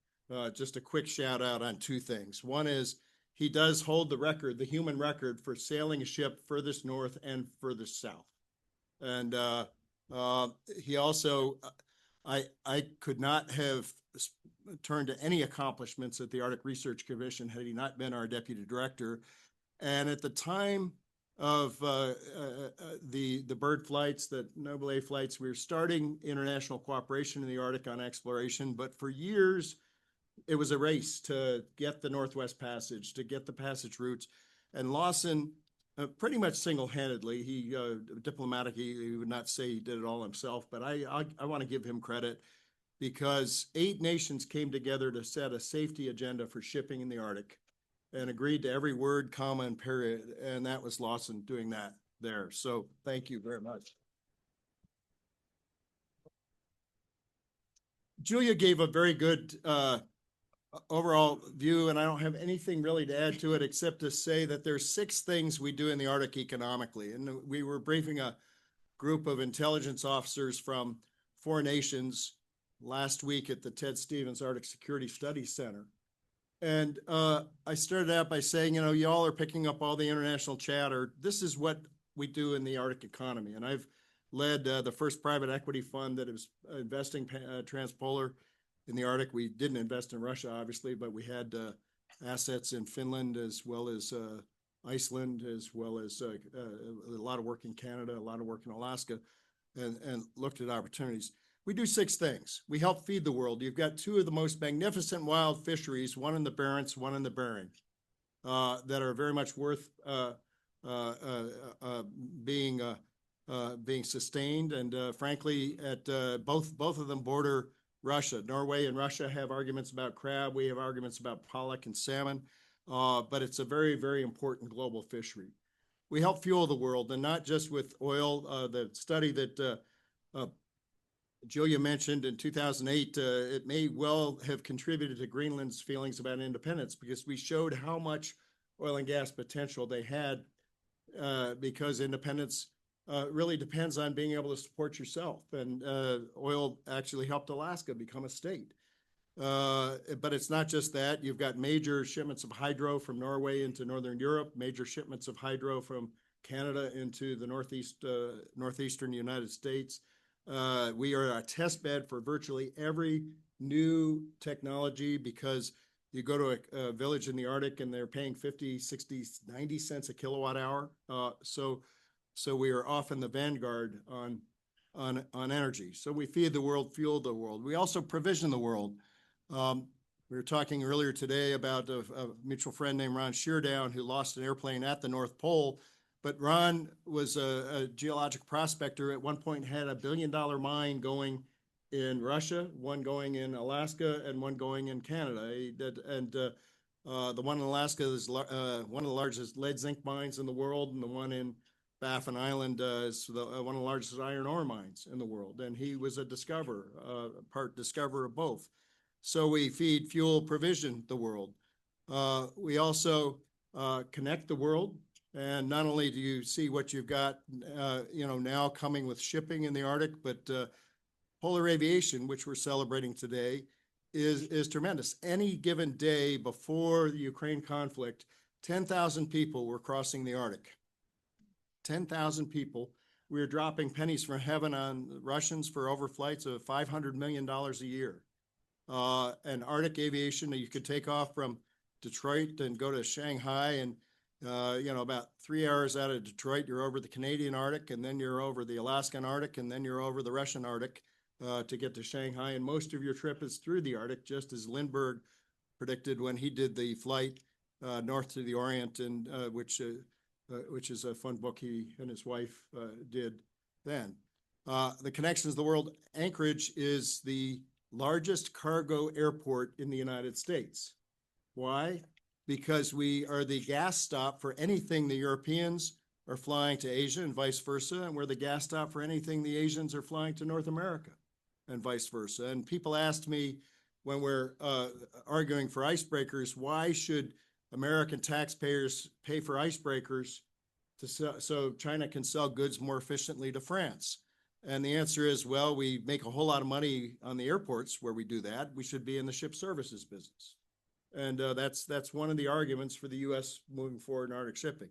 just a quick shout out on 2 things. One is he does hold the record, the human record, for sailing a ship furthest north and furthest south. And he also, I could not have turned to any accomplishments at the Arctic Research Commission had he not been our deputy director. And at the time of the Byrd flights, the Noble A flights, we were starting international cooperation in the Arctic on exploration, but for years it was a race to get the Northwest Passage, to get the passage routes. And Lawson, pretty much single-handedly, he diplomatically, he would not say he did it all himself, but I want to give him credit, because 8 nations came together to set a safety agenda for shipping in the Arctic and agreed to every word, comma, and period. And that was Lawson doing that there. So thank you very much. Julia gave a very good overall view, and I don't have anything really to add to it except to say that there's 6 things we do in the Arctic economically. And we were briefing a group of intelligence officers from 4 nations last week at the Ted Stevens Arctic Security Studies Center. And I started out by saying, you know, y'all are picking up all the international chatter. This is what we do in the Arctic economy. And I've led the first private equity fund that is investing transpolar in the Arctic. We didn't invest in Russia, obviously, but we had assets in Finland as well as Iceland, as well as a lot of work in Canada, a lot of work in Alaska, and looked at opportunities. We do 6 things. We help feed the world. You've got 2 of the most magnificent wild fisheries, one in the Barents, one in the Bering, that are very much worth being sustained. And frankly, at both of them border Russia. Norway and Russia have arguments about crab. We have arguments about pollock and salmon. But it's a very, very important global fishery. We help fuel the world, and not just with oil. The study that Julia mentioned in 2008, it may well have contributed to Greenland's feelings about independence, because we showed how much oil and gas potential they had, because independence really depends on being able to support yourself. And oil actually helped Alaska become a state. But it's not just that. You've got major shipments of hydro from Norway into Northern Europe, major shipments of hydro from Canada into the northeastern United States. We are a test bed for virtually every new technology, because you go to a village in the Arctic and they're paying 50, 60, 90 cents a kilowatt hour. So we are often the vanguard on energy. So we feed the world, fuel the world. We also provision the world. We were talking earlier today about a mutual friend named Ron Sheardown, who lost an airplane at the North Pole. But Ron was a geologic prospector. At one point had $1 billion mine going in Russia, one going in Alaska, and one going in Canada. The one in Alaska is one of the largest lead zinc mines in the world, and the one in Baffin Island is one of the largest iron ore mines in the world. And he was a part discoverer of both. So we feed, fuel, provision the world. We also connect the world. And not only do you see what you've got, now coming with shipping in the Arctic, but polar aviation, which we're celebrating today, is tremendous. Any given day before the Ukraine conflict, 10,000 people were crossing the Arctic. 10,000 people. We were dropping pennies from heaven on Russians for overflights of $500 million a year. And Arctic aviation, you could take off from Detroit and go to Shanghai, and about 3 hours out of Detroit, you're over the Canadian Arctic, and then you're over the Alaskan Arctic, and then you're over the Russian Arctic to get to Shanghai. And most of your trip is through the Arctic, just as Lindbergh predicted when he did the flight north to the Orient, and which is a fun book he and his wife did then. The Connections of the World. Anchorage is the largest cargo airport in the United States. Why? Because we are the gas stop for anything the Europeans are flying to Asia and vice versa, and we're the gas stop for anything the Asians are flying to North America and vice versa. And people asked me when we're arguing for icebreakers, why should American taxpayers pay for icebreakers so China can sell goods more efficiently to France? And the answer is, well, we make a whole lot of money on the airports where we do that. We should be in the ship services business. And that's one of the arguments for the U.S. moving forward in Arctic shipping.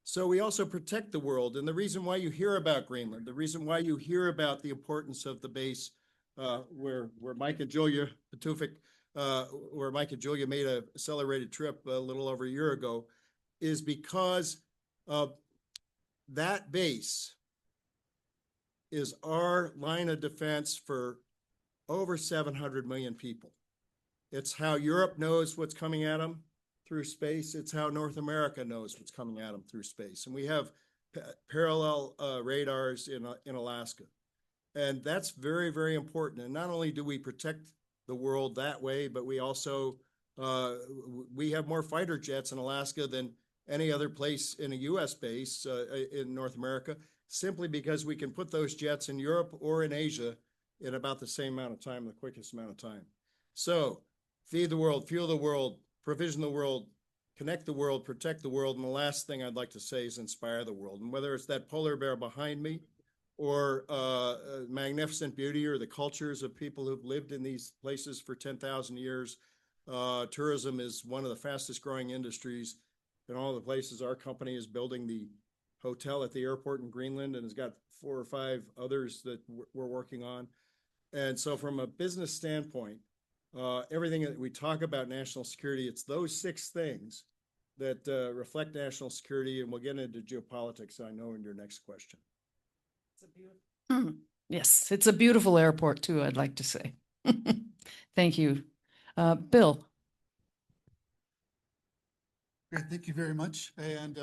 So we also protect the world. And the reason why you hear about Greenland, the reason why you hear about the importance of the base where Mike and Julia made a accelerated trip a little over a year ago, is because that base is our line of defense for over 700 million people. It's how Europe knows what's coming at them through space. It's how North America knows what's coming at them through space. And we have parallel radars in Alaska. And that's very, very important. And not only do we protect the world that way, but we also, we have more fighter jets in Alaska than any other place in a U.S. base in North America, simply because we can put those jets in Europe or in Asia in about the same amount of time, the quickest amount of time. So feed the world, fuel the world, provision the world, connect the world, protect the world. And the last thing I'd like to say is inspire the world. And whether it's that polar bear behind me or magnificent beauty or the cultures of people who've lived in these places for 10,000 years, tourism is one of the fastest growing industries in all the places. Our company is building the hotel at the airport in Greenland and has got 4 or 5 others that we're working on. And so from a business standpoint, everything that we talk about national security, it's those 6 things that reflect national security. And we'll get into geopolitics, I know, in your next question. Yes, it's a beautiful airport too, I'd like to say. Thank you. Bill. Great, thank you very much. And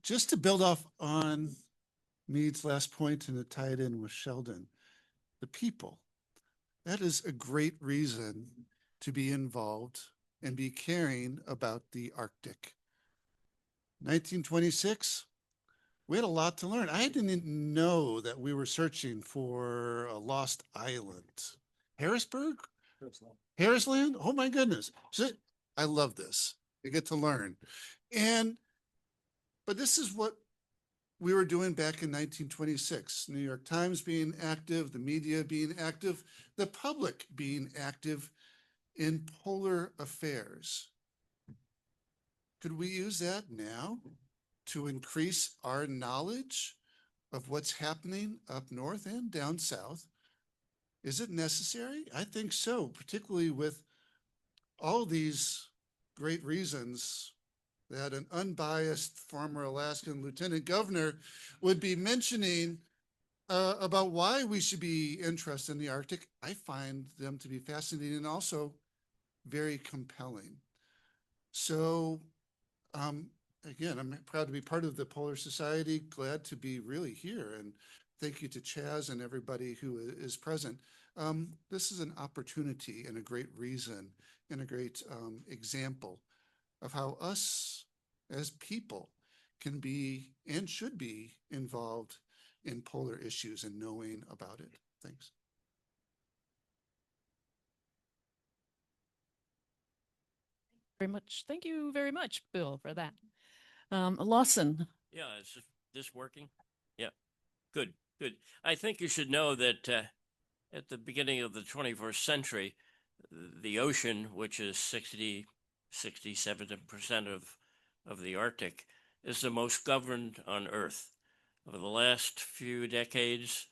just to build off on Meade's last point and to tie it in with Sheldon, the people, that is a great reason to be involved and be caring about the Arctic. 1926, we had a lot to learn. I didn't know that we were searching for a lost island. Harrisburg? Harrisland? Oh my goodness. So I love this. I get to learn. But this is what we were doing back in 1926. New York Times being active, the media being active, the public being active in polar affairs. Could we use that now to increase our knowledge of what's happening up north and down south? Is it necessary? I think so, particularly with all these great reasons that an unbiased former Alaskan lieutenant governor would be mentioning about why we should be interested in the Arctic. I find them to be fascinating and also very compelling. So again, I'm proud to be part of the Polar Society, glad to be really here. And thank you to Chaz and everybody who is present. This is an opportunity and a great reason and a great example of how us as people can be and should be involved in polar issues and knowing about it. Thanks. Very much. Thank you very much, Bill, for that. Lawson. Yeah, is this working? Yeah, good. I think you should know that at the beginning of the 21st century, the ocean, which is 67% of the Arctic, is the most governed on Earth. Over the last few decades,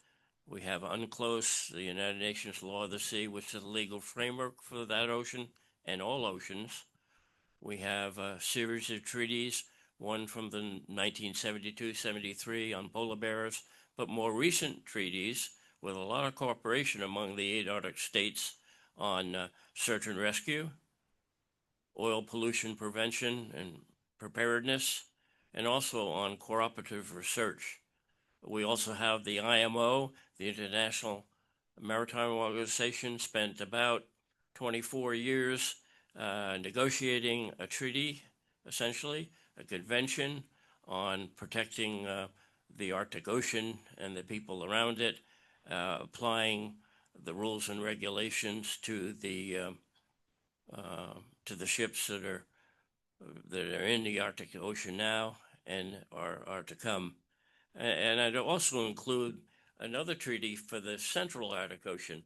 we have UNCLOS, the United Nations Law of the Sea, which is the legal framework for that ocean and all oceans. We have a series of treaties, one from the 1972-73 on polar bears, but more recent treaties with a lot of cooperation among the 8 Arctic states on search and rescue, oil pollution prevention and preparedness, and also on cooperative research. We also have the IMO, the International Maritime Organization, spent about 24 years negotiating a treaty, essentially, a convention on protecting the Arctic Ocean and the people around it, applying the rules and regulations to the ships that are in the Arctic Ocean now and are to come. And I'd also include another treaty for the Central Arctic Ocean,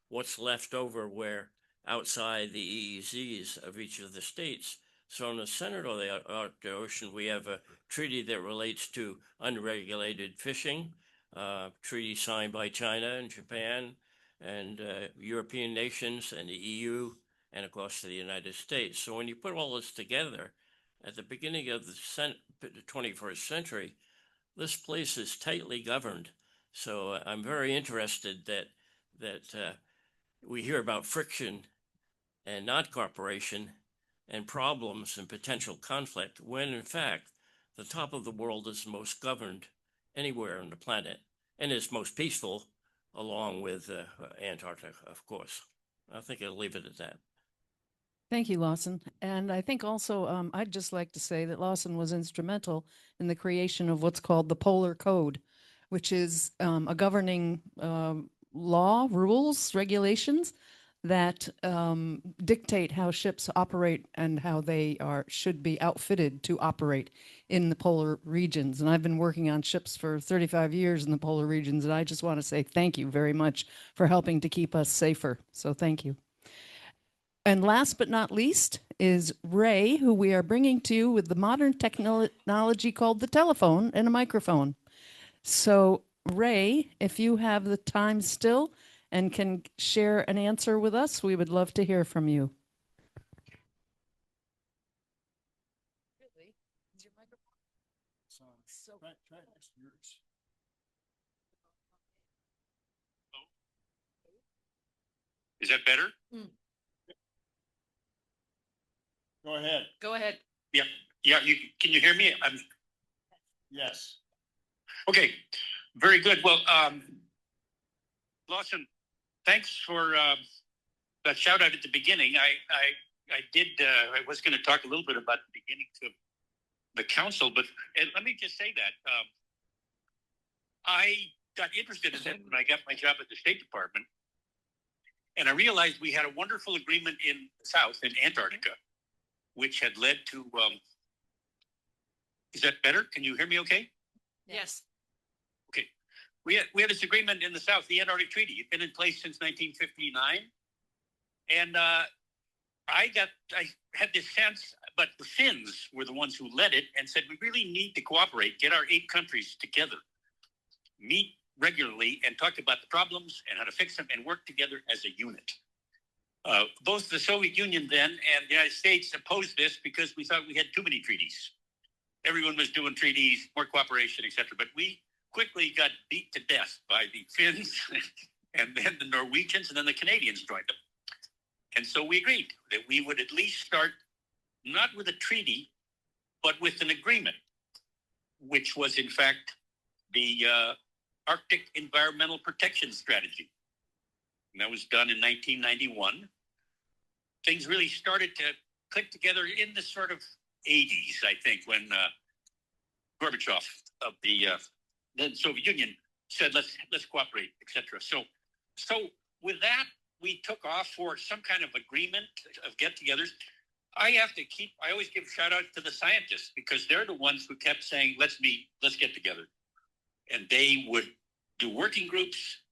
what's left over where outside the EEZs of each of the states. So in the center of the Arctic Ocean, we have a treaty that relates to unregulated fishing, treaty signed by China and Japan and European nations and the EU and of course the United States. So when you put all this together, at the beginning of the 21st century, this place is tightly governed. So I'm very interested that we hear about friction and not cooperation and problems and potential conflict, when in fact, the top of the world is most governed anywhere on the planet and is most peaceful, along with Antarctica, of course. I think I'll leave it at that. Thank you, Lawson. And I think also I'd just like to say that Lawson was instrumental in the creation of what's called the Polar Code, which is a governing law, rules, regulations that dictate how ships operate and how they should be outfitted to operate in the polar regions. And I've been working on ships for 35 years in the polar regions, and I just want to say thank you very much for helping to keep us safer. So thank you. And last but not least is Ray, who we are bringing to you with the modern technology called the telephone and a microphone. So Ray, if you have the time still and can share an answer with us, we would love to hear from you. Really? Is your microphone? So try next to yours. Is that better? Go ahead. go ahead. Yeah, can you hear me? Yes. Okay, very good. Well, Lawson, thanks for that shout out at the beginning. I was going to talk a little bit about the beginning of the council, but let me just say that I got interested in it when I got my job at the State Department, and I realized we had a wonderful agreement in the South, in Antarctica, which had led to, is that better? Can you hear me okay? Yes. Okay. We had this agreement in the South, the Antarctic Treaty. It's been in place since 1959. And I had this sense, but the Finns were the ones who led it and said, we really need to cooperate, get our 8 countries together, meet regularly and talk about the problems and how to fix them and work together as a unit. Both the Soviet Union then and the United States opposed this because we thought we had too many treaties. Everyone was doing treaties, more cooperation, etc. But we quickly got beat to death by the Finns and then the Norwegians, and then the Canadians joined them. And so we agreed that we would at least start not with a treaty, but with an agreement, which was in fact the Arctic Environmental Protection Strategy. And that was done in 1991. Things really started to click together in the sort of 80s, I think, when Gorbachev of the then Soviet Union said, let's cooperate, etc. So with that, we took off for some kind of agreement of get-togethers. I always give shout out to the scientists because they're the ones who kept saying, let's meet, let's get together. And they would do working groups.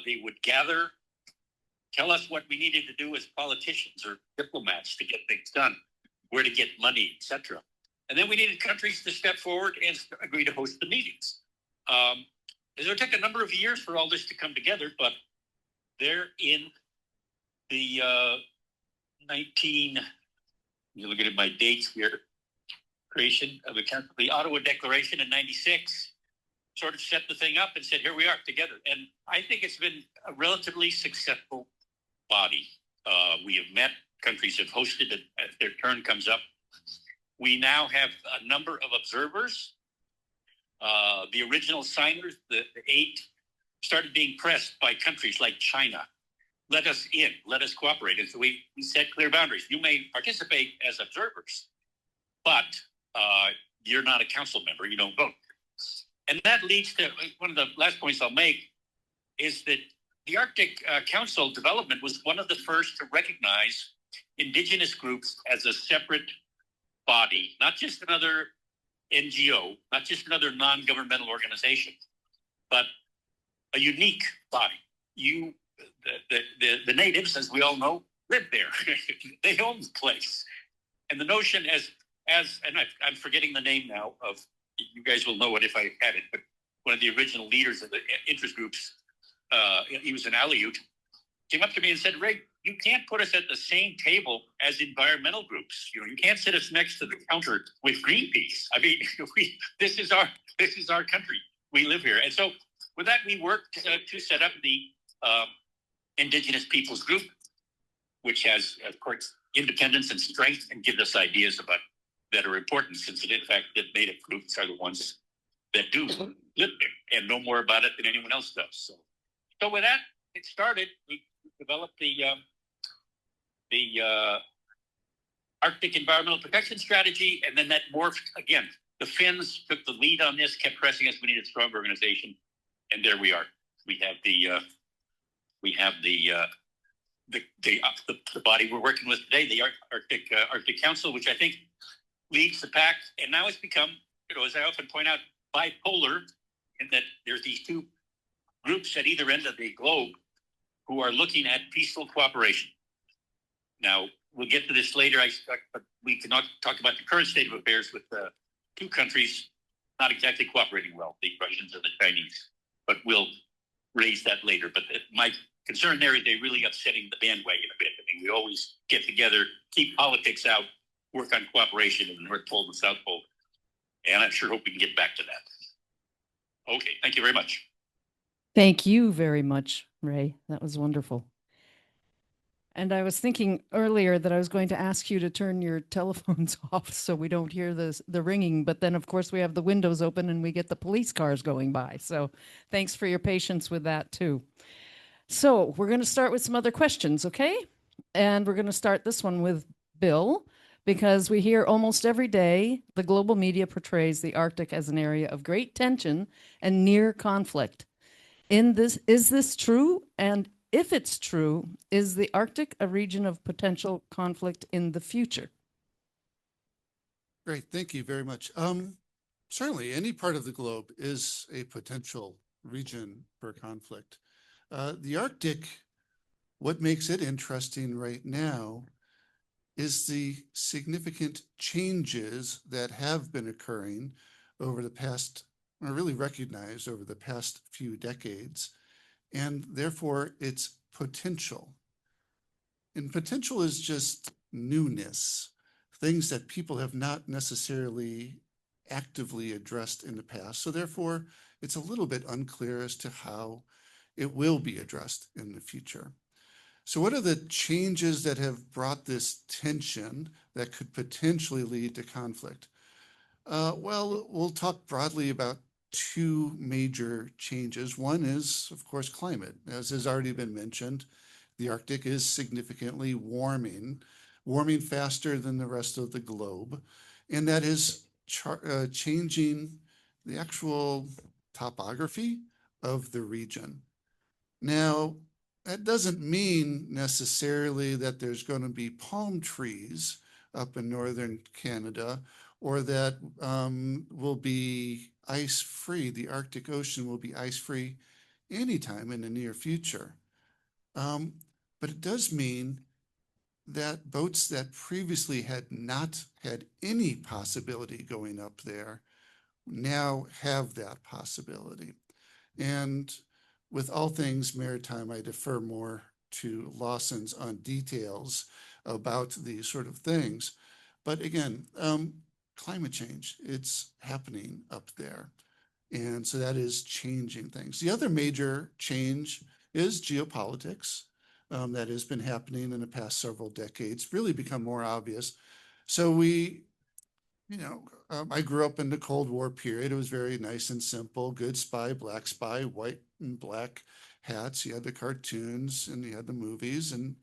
They would gather, tell us what we needed to do as politicians or diplomats to get things done, where to get money, etc. And then we needed countries to step forward and agree to host the meetings. It took a number of years for all this to come together, but they're in the you look at my dates here, creation of the Ottawa Declaration in 96, sort of set the thing up and said, here we are together. And I think it's been a relatively successful body. We have met, countries have hosted it as their turn comes up. We now have a number of observers. The original signers, the 8, started being pressed by countries like China. Let us in, let us cooperate. And so we set clear boundaries. You may participate as observers, but you're not a council member, you don't vote. And that leads to one of the last points I'll make is that the Arctic Council development was one of the first to recognize indigenous groups as a separate body, not just another NGO, not just another non-governmental organization, but a unique body. The natives, as we all know, live there. They own the place. And the notion and I'm forgetting the name now of, you guys will know it if I had it, but one of the original leaders of the interest groups, he was an Aleut, came up to me and said, Ray, you can't put us at the same table as environmental groups. You can't sit us next to the counter with Greenpeace. I mean, this is our country. We live here. And so with that, we worked to set up the Indigenous Peoples Group, which has, of course, independence and strength and gives us ideas about that are important, since in fact the native groups are the ones that do live there and know more about it than anyone else does. So with that, it started. We developed the Arctic Environmental Protection Strategy, and then that morphed again. the Finns took the lead on this, kept pressing us. We needed a strong organization, and there we are. We have the body we're working with today, the Arctic Council, which I think leads the pack, and now it's become, as I often point out, bipolar, in that there's these two groups at either end of the globe who are looking at peaceful cooperation. Now, we'll get to this later, but we cannot talk about the current state of affairs with two countries not exactly cooperating well, the Russians and the Chinese, but we'll raise that later. But my concern there is they're really upsetting the bandwagon a bit. I mean, we always get together, keep politics out, work on cooperation in the North Pole and South Pole. And I sure hope we can get back to that. Okay, thank you very much. Thank you very much, Ray. That was wonderful. And I was thinking earlier that I was going to ask you to turn your telephones off so we don't hear the ringing. But then, of course, we have the windows open and we get the police cars going by. So thanks for your patience with that, too. So we're going to start with some other questions, okay? And we're going to start this one with Bill, because we hear almost every day the global media portrays the Arctic as an area of great tension and near conflict. Is this true? And if it's true, is the Arctic a region of potential conflict in the future? Great, thank you very much. Certainly, any part of the globe is a potential region for conflict. The Arctic, what makes it interesting right now is the significant changes that have been occurring over the past, or really recognized over the past few decades, and therefore its potential. And potential is just newness, things that people have not necessarily actively addressed in the past. So therefore, it's a little bit unclear as to how it will be addressed in the future. So what are the changes that have brought this tension that could potentially lead to conflict? Well, we'll talk broadly about two major changes. One is, of course, climate. As has already been mentioned, the Arctic is significantly warming faster than the rest of the globe. And that is changing the actual topography of the region. Now, that doesn't mean necessarily that there's going to be palm trees up in northern Canada, or that will be ice-free. The Arctic Ocean will be ice-free anytime in the near future. But it does mean that boats that previously had not had any possibility going up there now have that possibility. And with all things maritime, I defer more to Lawson's on details about these sort of things. But again, climate change, it's happening up there. And so that is changing things. The other major change is geopolitics. That has been happening in the past several decades, really become more obvious. So I grew up in the Cold War period. It was very nice and simple, good spy, black spy, white and black hats. You had the cartoons and you had the movies, and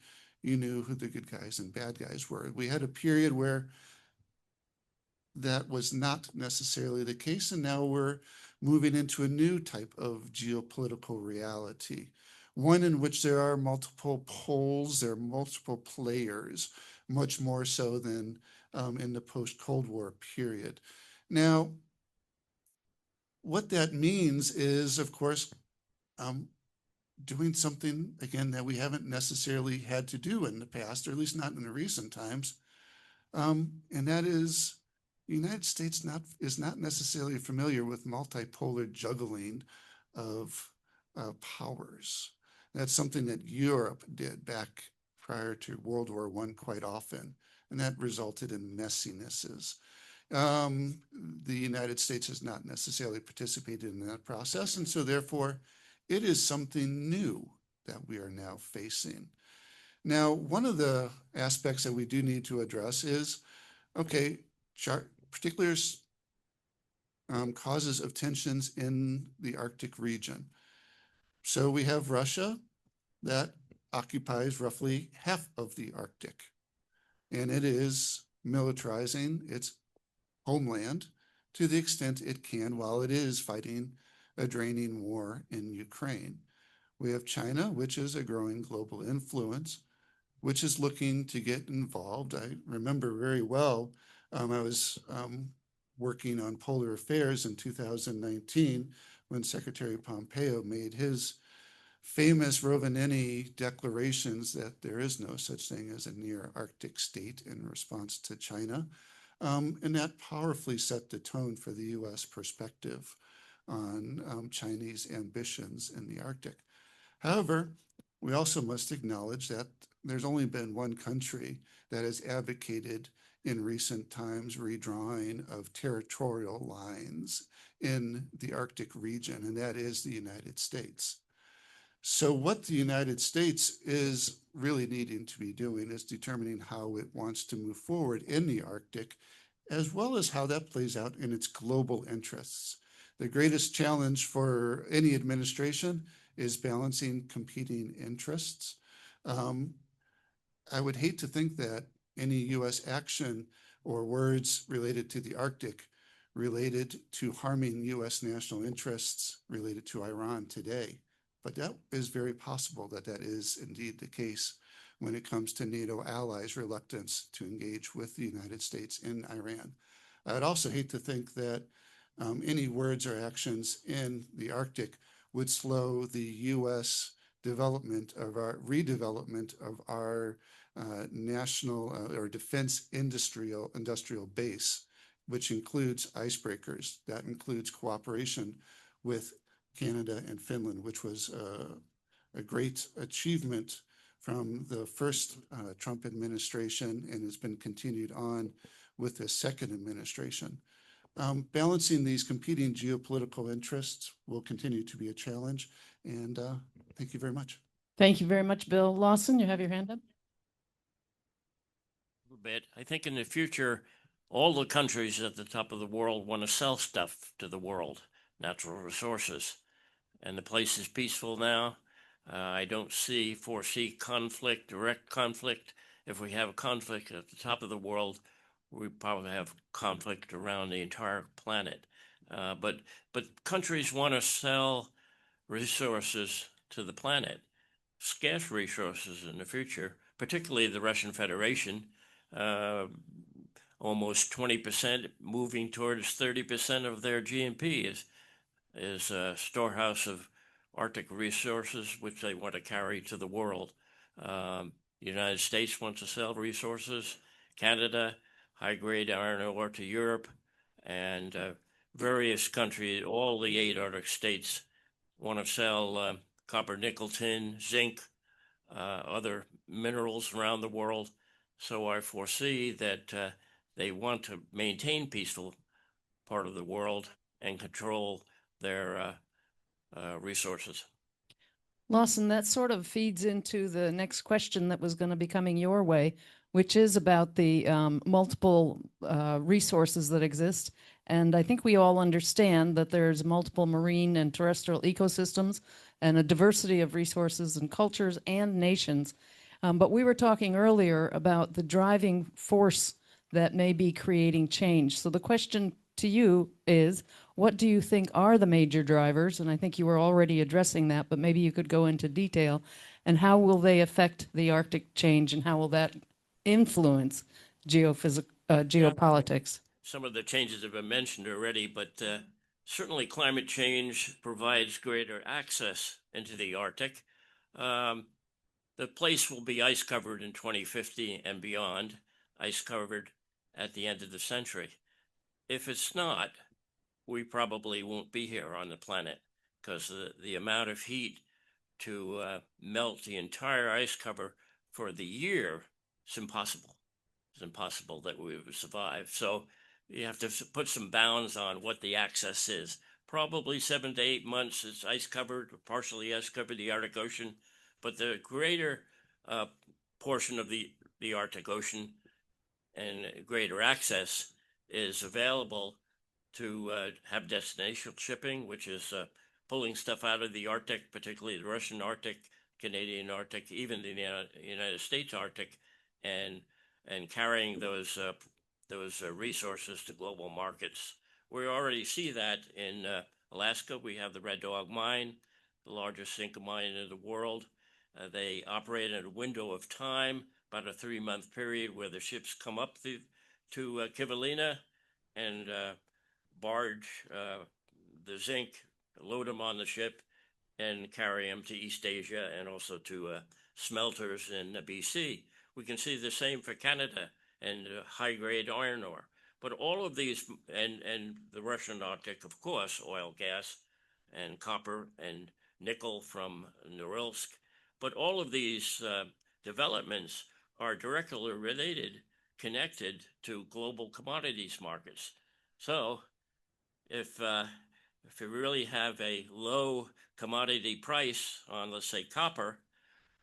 you knew who the good guys and bad guys were. We had a period where that was not necessarily the case, and now we're moving into a new type of geopolitical reality, one in which there are multiple poles, there are multiple players, much more so than in the post-Cold War period. Now, what that means is, of course, doing something, again, that we haven't necessarily had to do in the past, or at least not in the recent times, and that is the United States is not necessarily familiar with multipolar juggling of powers. That's something that Europe did back prior to World War I quite often, and that resulted in messinesses. The United States has not necessarily participated in that process, and so therefore it is something new that we are now facing. Now, one of the aspects that we do need to address is, okay, particular causes of tensions in the Arctic region. So we have Russia that occupies roughly half of the Arctic, and it is militarizing its homeland to the extent it can while it is fighting a draining war in Ukraine. We have China, which is a growing global influence, which is looking to get involved. I remember very well, I was working on polar affairs in 2019 when Secretary Pompeo made his famous Rovaniemi declarations that there is no such thing as a near Arctic state in response to China. And that powerfully set the tone for the US perspective on Chinese ambitions in the Arctic. However, we also must acknowledge that there's only been one country that has advocated in recent times redrawing of territorial lines in the Arctic region, and that is the United States. So what the United States is really needing to be doing is determining how it wants to move forward in the Arctic, as well as how that plays out in its global interests. The greatest challenge for any administration is balancing competing interests. I would hate to think that any US action or words related to the Arctic related to harming US national interests related to Iran today. But that is very possible that that is indeed the case when it comes to NATO allies' reluctance to engage with the United States in Iran. I'd also hate to think that any words or actions in the Arctic would slow the U.S. development of our redevelopment of our national or defense industrial base, which includes icebreakers. That includes cooperation with Canada and Finland, which was a great achievement from the first Trump administration and has been continued on with the second administration. Balancing these competing geopolitical interests will continue to be a challenge. And thank you very much. Thank you very much, Bill. Lawson, you have your hand up. A little bit. I think in the future, all the countries at the top of the world want to sell stuff to the world, natural resources. And the place is peaceful now. I don't foresee conflict, direct conflict. If we have a conflict at the top of the world, we probably have conflict around the entire planet. But countries want to sell resources to the planet, scarce resources in the future, particularly the Russian Federation, almost 20%, moving towards 30% of their GNP is a storehouse of Arctic resources, which they want to carry to the world. The United States wants to sell resources, Canada, high-grade iron ore to Europe, and various countries, all the 8 Arctic states want to sell copper, nickel, tin, zinc, other minerals around the world. So I foresee that they want to maintain peaceful part of the world and control their resources. Lawson, that sort of feeds into the next question that was going to be coming your way, which is about the multiple resources that exist. And I think we all understand that there's multiple marine and terrestrial ecosystems and a diversity of resources and cultures and nations. But we were talking earlier about the driving force that may be creating change. So the question to you is, what do you think are the major drivers? And I think you were already addressing that, but maybe you could go into detail. And how will they affect the Arctic change, and how will that influence geopolitics? Some of the changes have been mentioned already, but certainly climate change provides greater access into the Arctic. The place will be ice covered in 2050 and beyond, ice covered at the end of the century. If it's not, we probably won't be here on the planet, because the amount of heat to melt the entire ice cover for the year is impossible. It's impossible that we would survive. So you have to put some bounds on what the access is. Probably 7 to 8 months is ice covered, partially ice covered, the Arctic Ocean. But the greater portion of the Arctic Ocean and greater access is available to have destination shipping, which is pulling stuff out of the Arctic, particularly the Russian Arctic, Canadian Arctic, even the United States Arctic, and carrying those resources to global markets We already see that in Alaska. We have the Red Dog Mine, the largest zinc mine in the world. They operate in a window of time, about a 3-month period, where the ships come up to Kivalina and barge the zinc, load them on the ship, and carry them to East Asia and also to smelters in BC. We can see the same for Canada and high-grade iron ore. But all of these, and the Russian Arctic, of course, oil, gas, and copper and nickel from Norilsk. But all of these developments are directly related, connected to global commodities markets. So if you really have a low commodity price on, let's say, copper,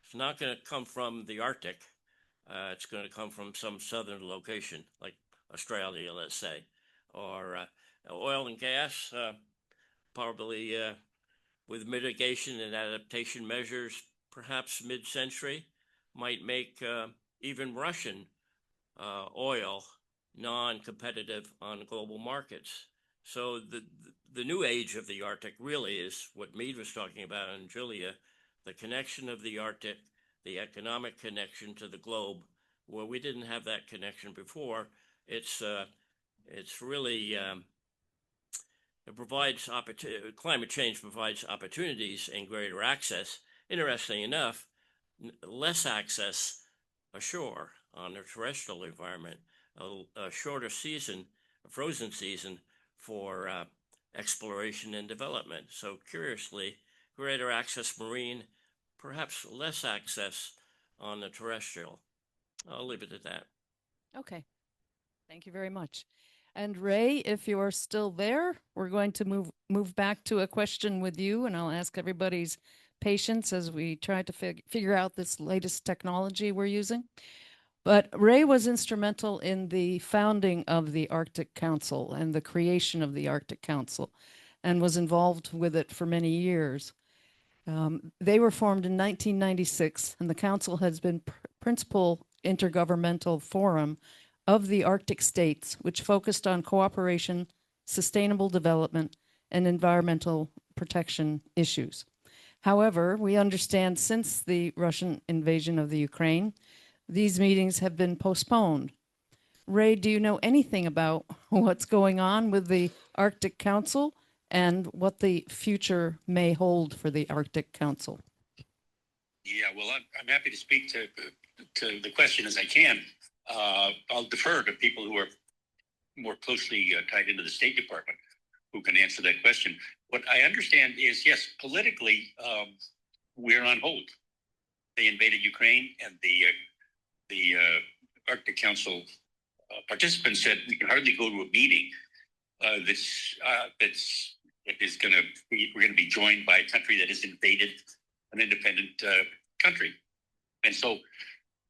it's not going to come from the Arctic. It's going to come from some southern location, like Australia, let's say, or oil and gas, probably with mitigation and adaptation measures, perhaps mid-century, might make even Russian oil non-competitive on global markets. So the new age of the Arctic really is what Meade was talking about, and Julia, the connection of the Arctic, the economic connection to the globe, where we didn't have that connection before. It's really it provides climate change provides opportunities and greater access. Interesting enough, less access ashore on the terrestrial environment, a shorter season, a frozen season for exploration and development. So curiously, greater access marine, perhaps less access on the terrestrial. I'll leave it at that. Okay. Thank you very much. And Ray, if you are still there, we're going to move back to a question with you, and I'll ask everybody's patience as we try to figure out this latest technology we're using. But Ray was instrumental in the founding of the Arctic Council and the creation of the Arctic Council, and was involved with it for many years. They were formed in 1996, and the council has been principal intergovernmental forum of the Arctic states, which focused on cooperation, sustainable development, and environmental protection issues. However, we understand since the Russian invasion of the Ukraine, these meetings have been postponed. Ray, do you know anything about what's going on with the Arctic Council and what the future may hold for the Arctic Council? Yeah, well, I'm happy to speak to the question as I can. I'll defer to people who are more closely tied into the State Department who can answer that question. What I understand is, yes, politically, we're on hold. They invaded Ukraine, and the Arctic Council participants said we can hardly go to a meeting we're going to be joined by a country that has invaded an independent country. And so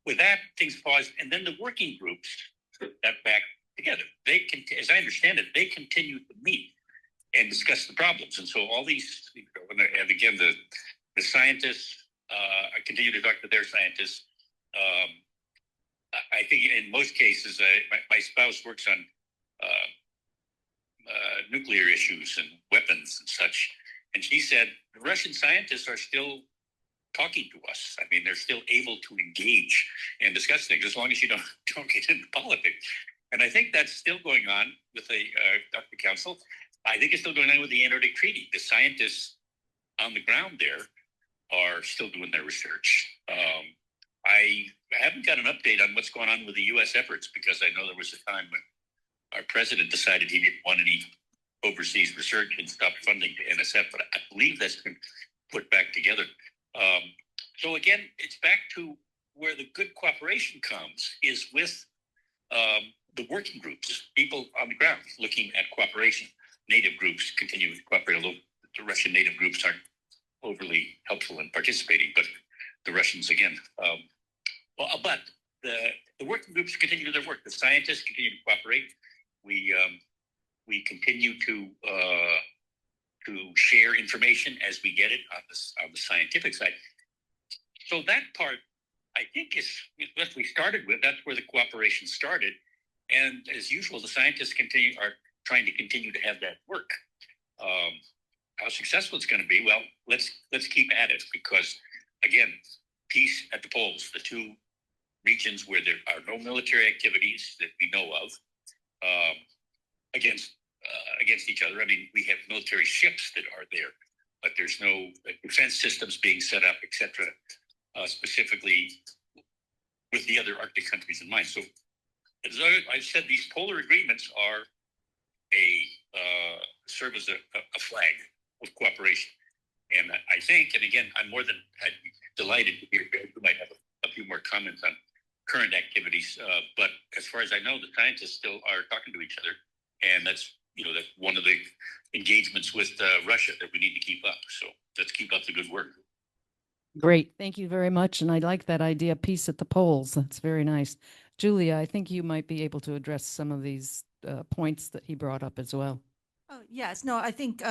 with that, things paused, and then the working groups got back together. As I understand it, they continue to meet and discuss the problems. And so all these, and again, the scientists, I continue to talk to their scientists. I think in most cases, my spouse works on nuclear issues and weapons and such. And she said, the Russian scientists are still talking to us. I mean, they're still able to engage and discuss things as long as you don't get into politics. And I think that's still going on with the Arctic Council. I think it's still going on with the Antarctic Treaty. The scientists on the ground there are still doing their research. I haven't got an update on what's going on with the U.S. efforts, because I know there was a time when our president decided he didn't want any overseas research and stopped funding to NSF, but I believe that's been put back together. So again, it's back to where the good cooperation comes is with the working groups, people on the ground looking at cooperation. Native groups continue to cooperate, although the Russian native groups aren't overly helpful in participating, but the Russians again. But the working groups continue their work. The scientists continue to cooperate. We continue to share information as we get it on the scientific side. So that part, I think, is what we started with. That's where the cooperation started. And as usual, the scientists are trying to continue to have that work. How successful it's going to be, well, let's keep at it, because again, peace at the poles, the two regions where there are no military activities that we know of against each other. I mean, we have military ships that are there, but there's no defense systems being set up, etc., specifically with the other Arctic countries in mind. So, as I've said, these polar agreements are serve as a flag of cooperation. And I think, and again, I'm more than delighted to hear you might have a few more comments on current activities. But as far as I know, the scientists still are talking to each other, and that's one of the engagements with Russia that we need to keep up. So let's keep up the good work. Great. Thank you very much. And I like that idea, peace at the poles. That's very nice. Julia, I think you might be able to address some of these points that he brought up as well. Oh, yes, no, I think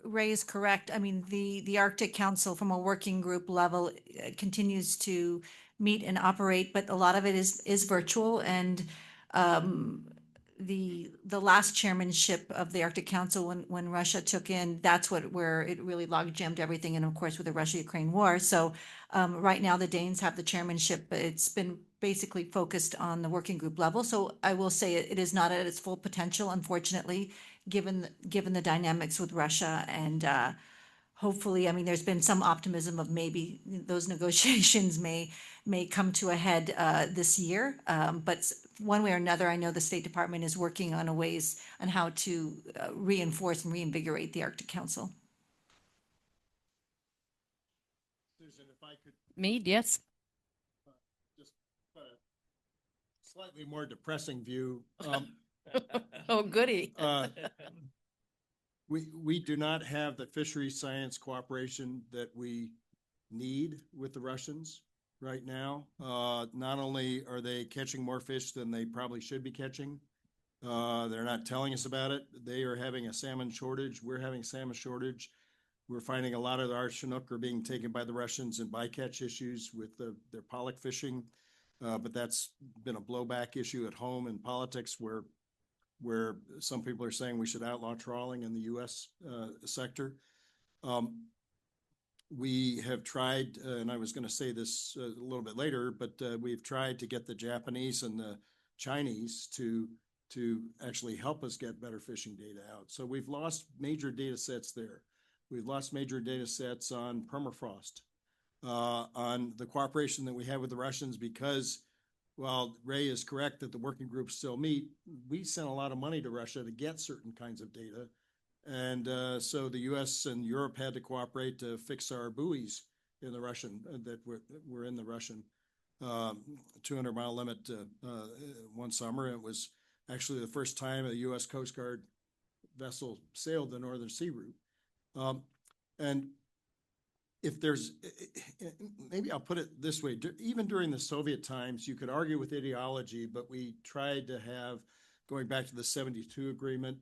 Ray is correct. I mean, the Arctic Council from a working group level continues to meet and operate, but a lot of it is virtual. And the last chairmanship of the Arctic Council, when Russia took in, that's where it really log jammed everything. And of course, with the Russia-Ukraine war. So right now the Danes have the chairmanship, but it's been basically focused on the working group level. So I will say it is not at its full potential, unfortunately, given the dynamics with Russia. And hopefully, I mean, there's been some optimism of maybe those negotiations may come to a head this year. But one way or another, I know the State Department is working on ways on how to reinforce and reinvigorate the Arctic Council. Susan, if I could Me, yes. just put a slightly more depressing view. Oh, goody. We do not have the fishery science cooperation that we need with the Russians right now. Not only are they catching more fish than they probably should be catching, they're not telling us about it. They are having a salmon shortage. We're having a salmon shortage. We're finding a lot of our Chinook are being taken by the Russians in bycatch issues with their pollock fishing. But that's been a blowback issue at home in politics where some people are saying we should outlaw trawling in the U.S. Sector. We have tried, and I was going to say this a little bit later, but we've tried to get the Japanese and the Chinese to actually help us get better fishing data out. So we've lost major data sets there. We've lost major data sets on permafrost, on the cooperation that we have with the Russians, because while Ray is correct that the working groups still meet, we sent a lot of money to Russia to get certain kinds of data. And so the U.S. and Europe had to cooperate to fix our buoys in the Russian, that were in the Russian 200-mile limit one summer. It was actually the first time a U.S. Coast Guard vessel sailed the Northern Sea route. And if there's, maybe I'll put it this way, even during the Soviet times, you could argue with ideology, but we tried to have, going back to the 72 agreement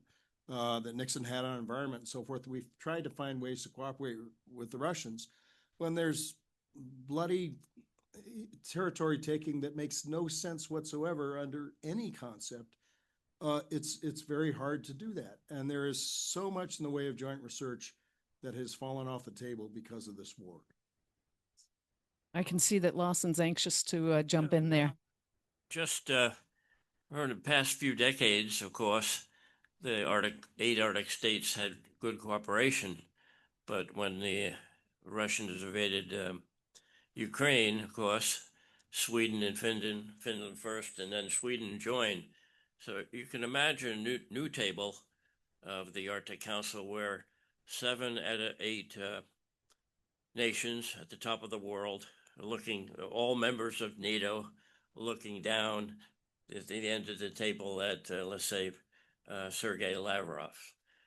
that Nixon had on environment and so forth, we've tried to find ways to cooperate with the Russians. When there's bloody territory taking that makes no sense whatsoever under any concept, it's very hard to do that. And there is so much in the way of joint research that has fallen off the table because of this war. I can see that Lawson's anxious to jump in there. Just for the past few decades, of course, the eight Arctic states had good cooperation, but when the Russians invaded Ukraine, of course, Sweden and Finland first, and then Sweden joined. So you can imagine a new table of the Arctic Council where 7 out of 8 nations at the top of the world, all members of NATO, looking down at the end of the table at, let's say, Sergei Lavrov.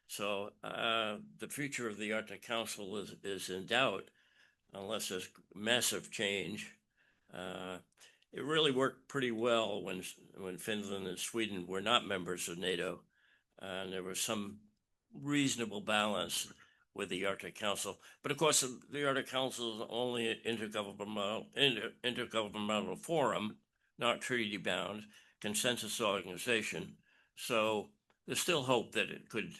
So the future of the Arctic Council is in doubt unless there's massive change. It really worked pretty well when Finland and Sweden were not members of NATO, and there was some reasonable balance with the Arctic Council. But of course, the Arctic Council is only an intergovernmental forum, not treaty bound, consensus organization. So there's still hope that it could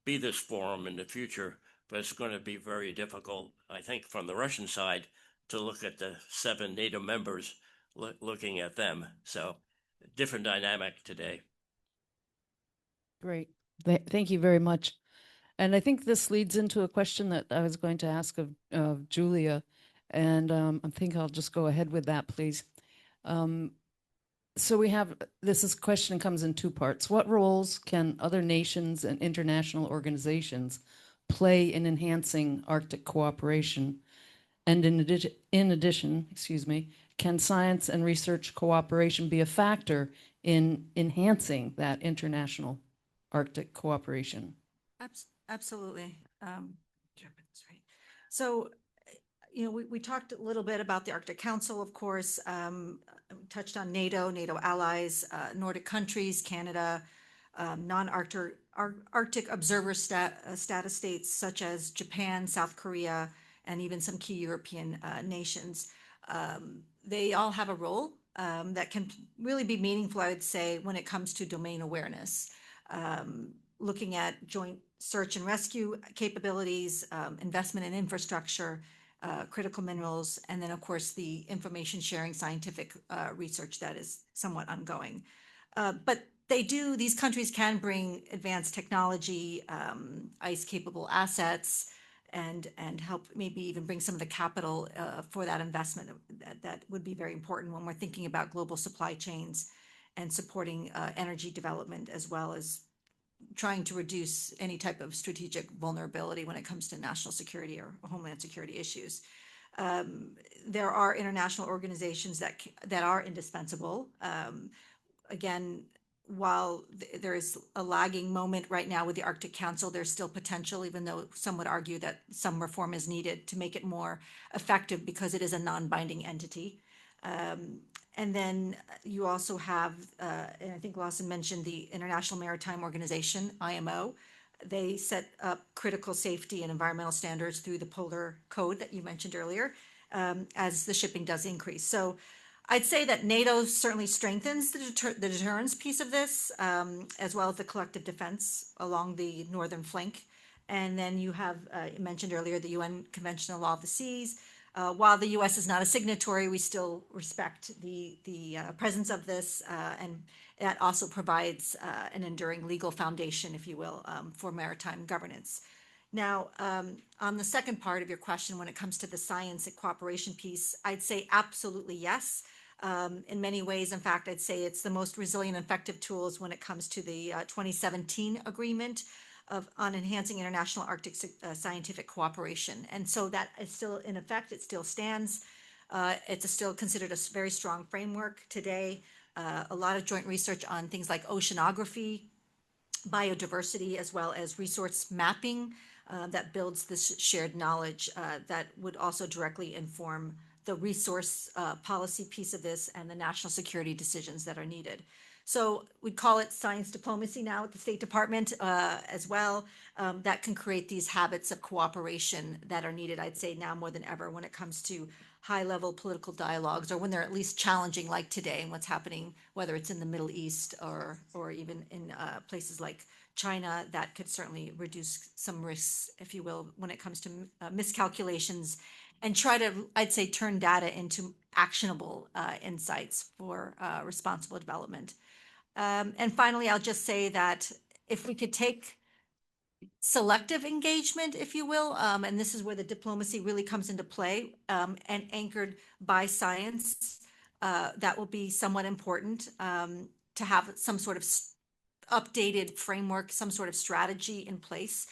be this forum in the future, but it's going to be very difficult, I think, from the Russian side to look at the 7 NATO members, looking at them. So different dynamic today. Great. Thank you very much. And I think this leads into a question that I was going to ask of Julia. And I think I'll just go ahead with that, please. So we have, question comes in 2 parts. What roles can other nations and international organizations play in enhancing Arctic cooperation? And in addition, can science and research cooperation be a factor in enhancing that international Arctic cooperation? Absolutely. Right. So, we talked a little bit about the Arctic Council, of course, touched on NATO allies, Nordic countries, Canada, Arctic observer status states such as Japan, South Korea, and even some key European nations. They all have a role that can really be meaningful, I would say, when it comes to domain awareness. Looking at joint search and rescue capabilities, investment in infrastructure, critical minerals, and then, of course, the information sharing scientific research that is somewhat ongoing. But these countries can bring advanced technology, ice-capable assets, and help maybe even bring some of the capital for that investment. That would be very important when we're thinking about global supply chains and supporting energy development, as well as trying to reduce any type of strategic vulnerability when it comes to national security or homeland security issues. There are international organizations that are indispensable. Again, while there is a lagging moment right now with the Arctic Council, there's still potential, even though some would argue that some reform is needed to make it more effective because it is a non-binding entity. And then you also have, and I think Lawson mentioned the International Maritime Organization, IMO. They set up critical safety and environmental standards through the Polar Code that you mentioned earlier, as the shipping does increase. So I'd say that NATO certainly strengthens the deterrence piece of this, as well as the collective defense along the northern flank. And then you have, you mentioned earlier, the UN Convention on Law of the Seas. While the U.S. is not a signatory, we still respect the presence of this, and that also provides an enduring legal foundation, if you will, for maritime governance. Now, on the second part of your question, when it comes to the science and cooperation piece, I'd say absolutely yes. In many ways, in fact, I'd say it's the most resilient and effective tools when it comes to the 2017 agreement on enhancing international Arctic scientific cooperation. And so that is still in effect, it still stands. It's still considered a very strong framework today. A lot of joint research on things like oceanography, biodiversity, as well as resource mapping that builds this shared knowledge that would also directly inform the resource policy piece of this and the national security decisions that are needed. So we'd call it science diplomacy now at the State Department as well. That can create these habits of cooperation that are needed, I'd say, now more than ever when it comes to high-level political dialogues, or when they're at least challenging, like today, and what's happening, whether it's in the Middle East or even in places like China. That could certainly reduce some risks, if you will, when it comes to miscalculations, and try to, I'd say, turn data into actionable insights for responsible development. And finally, I'll just say that if we could take selective engagement, if you will, and this is where the diplomacy really comes into play, and anchored by science, that will be somewhat important to have some sort of updated framework, some sort of strategy in place.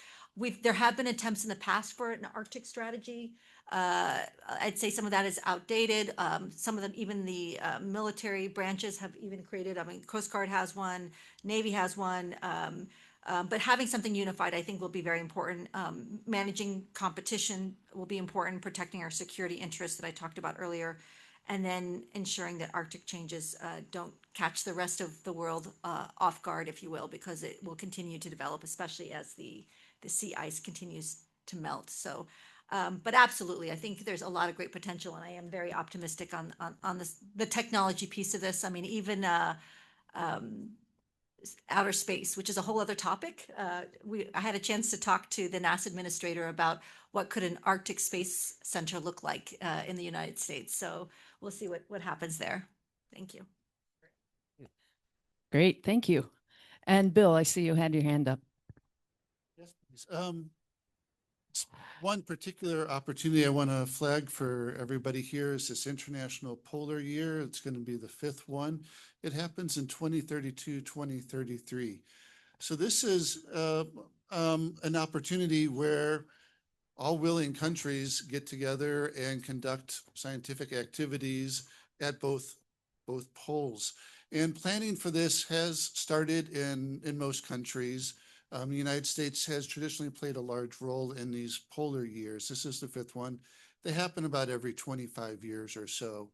There have been attempts in the past for an Arctic strategy. I'd say some of that is outdated. Some of them, even the military branches have even created, I mean, Coast Guard has one, Navy has one, but having something unified, I think, will be very important. Managing competition will be important, protecting our security interests that I talked about earlier, and then ensuring that Arctic changes don't catch the rest of the world off guard, if you will, because it will continue to develop, especially as the sea ice continues to melt. So, but absolutely, I think there's a lot of great potential, and I am very optimistic on the technology piece of this. I mean, even outer space, which is a whole other topic. I had a chance to talk to the NASA administrator about what could an Arctic Space Center look like in the United States. So we'll see what happens there. Thank you. Great, thank you. And Bill, I see you had your hand up. Yes, please. One particular opportunity I want to flag for everybody here is this International Polar Year. It's going to be the 5th one. It happens in 2032, 2033. So this is an opportunity where all willing countries get together and conduct scientific activities at both poles. And planning for this has started in most countries. The United States has traditionally played a large role in these polar years. This is the 5th one. They happen about every 25 years or so.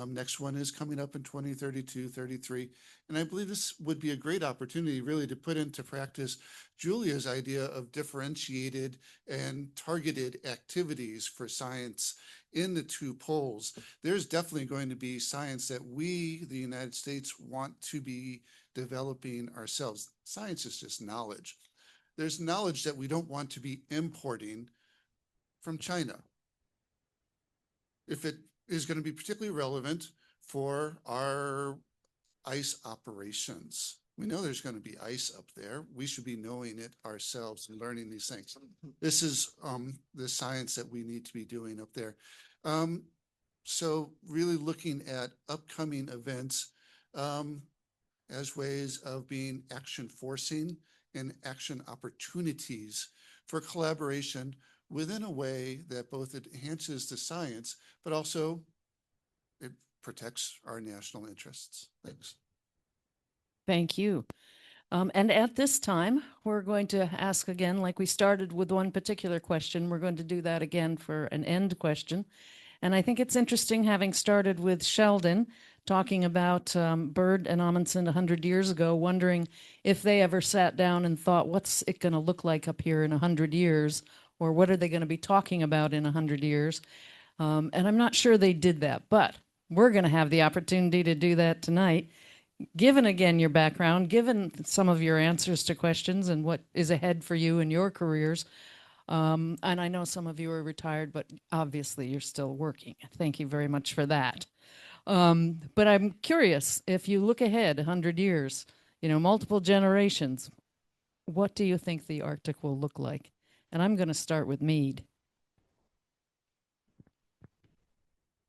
Next one is coming up in 2032, 33. And I believe this would be a great opportunity really to put into practice Julia's idea of differentiated and targeted activities for science in the 2 poles. There's definitely going to be science that we, the United States, want to be developing ourselves. Science is just knowledge. There's knowledge that we don't want to be importing from China. If it is going to be particularly relevant for our ice operations. We know there's going to be ice up there. We should be knowing it ourselves and learning these things. This is the science that we need to be doing up there. So really looking at upcoming events as ways of being action forcing and action opportunities for collaboration within a way that both enhances the science, but also it protects our national interests. Thanks. Thank you. And at this time, we're going to ask again, like we started with one particular question, we're going to do that again for an end question. And I think it's interesting, having started with Sheldon, talking about Byrd and Amundsen 100 years ago, wondering if they ever sat down and thought, what's it going to look like up here in 100 years? Or what are they going to be talking about in 100 years? And I'm not sure they did that, but we're going to have the opportunity to do that tonight. Given, again, your background, given some of your answers to questions and what is ahead for you in your careers, and I know some of you are retired, but obviously you're still working. Thank you very much for that. But I'm curious, if you look ahead 100 years, multiple generations, what do you think the Arctic will look like? And I'm going to start with Meade.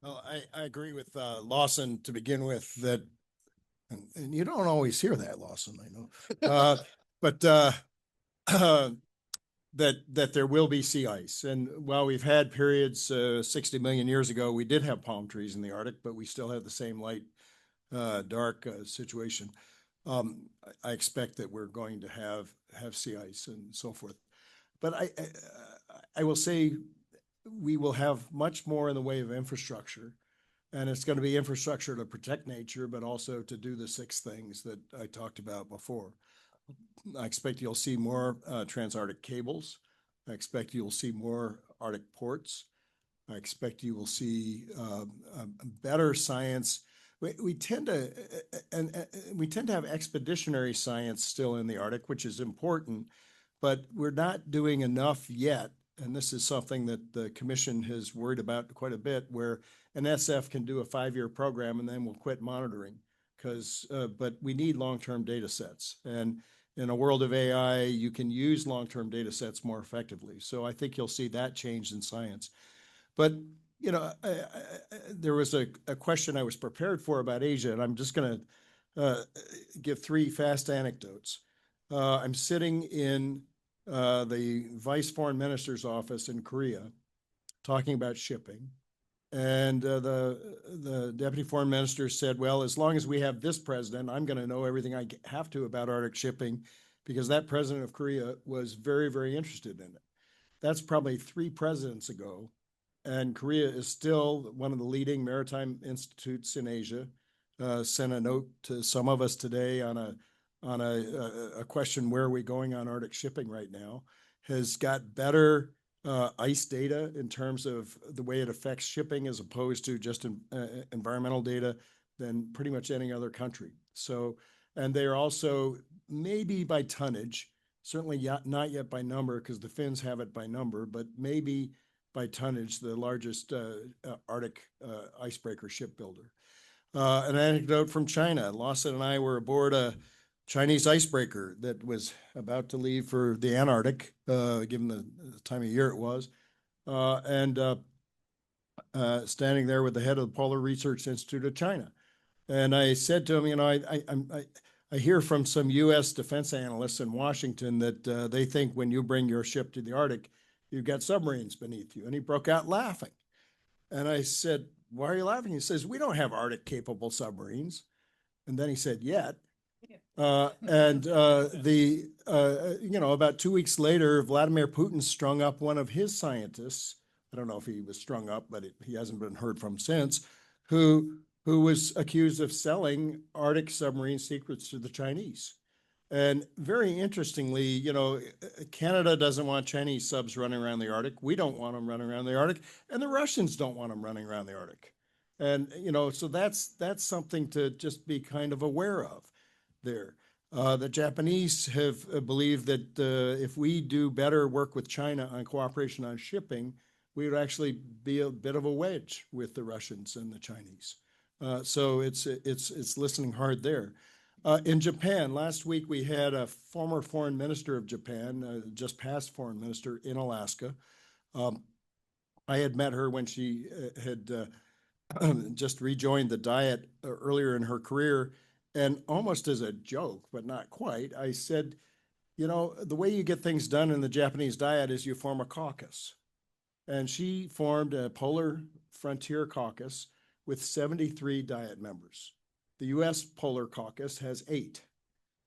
Well, I agree with Lawson to begin with that, and you don't always hear that, Lawson, I know, but that there will be sea ice. And while we've had periods 60 million years ago, we did have palm trees in the Arctic, but we still have the same light, dark situation. I expect that we're going to have sea ice and so forth. But I will say we will have much more in the way of infrastructure, and it's going to be infrastructure to protect nature, but also to do the 6 things that I talked about before. I expect you'll see more trans-Arctic cables. I expect you'll see more Arctic ports. I expect you will see better science. We tend to have expeditionary science still in the Arctic, which is important, but we're not doing enough yet. And this is something that the commission has worried about quite a bit, where an SF can do a 5-year program and then we'll quit monitoring, but we need long-term data sets. And in a world of AI, you can use long-term data sets more effectively. So I think you'll see that change in science. But, there was a question I was prepared for about Asia, and I'm just going to give 3 fast anecdotes. I'm sitting in the Vice Foreign Minister's office in Korea talking about shipping. And the Deputy Foreign Minister said, well, as long as we have this president, I'm going to know everything I have to about Arctic shipping, because that president of Korea was very, very interested in it. That's probably 3 presidents ago. And Korea is still one of the leading maritime institutes in Asia. Sent a note to some of us today on a question, where are we going on Arctic shipping right now? Has got better ice data in terms of the way it affects shipping as opposed to just environmental data than pretty much any other country. So, and they're also maybe by tonnage, certainly not yet by number, because the Finns have it by number, but maybe by tonnage, the largest Arctic icebreaker shipbuilder. An anecdote from China. Lawson and I were aboard a Chinese icebreaker that was about to leave for the Antarctic, given the time of year it was, and standing there with the head of the Polar Research Institute of China. And I said to him, you know, I hear from some U.S. defense analysts in Washington that they think when you bring your ship to the Arctic, you've got submarines beneath you. And he broke out laughing. And I said, why are you laughing? He says, we don't have Arctic capable submarines. And then he said, yet. About 2 weeks later, Vladimir Putin strung up one of his scientists. I don't know if he was strung up, but he hasn't been heard from since, who was accused of selling Arctic submarine secrets to the Chinese. And very interestingly, you know, Canada doesn't want Chinese subs running around the Arctic. We don't want them running around the Arctic, and the Russians don't want them running around the Arctic. And, you know, so that's something to just be kind of aware of there. The Japanese have believed that if we do better work with China on cooperation on shipping, we would actually be a bit of a wedge with the Russians and the Chinese. So it's listening hard there. In Japan, last week we had a former foreign minister of Japan, just past foreign minister in Alaska. I had met her when she had just rejoined the Diet earlier in her career, and almost as a joke, but not quite, I said, you know, the way you get things done in the Japanese Diet is you form a caucus. And she formed a Polar Frontier Caucus with 73 Diet members. The U.S. Polar Caucus has 8.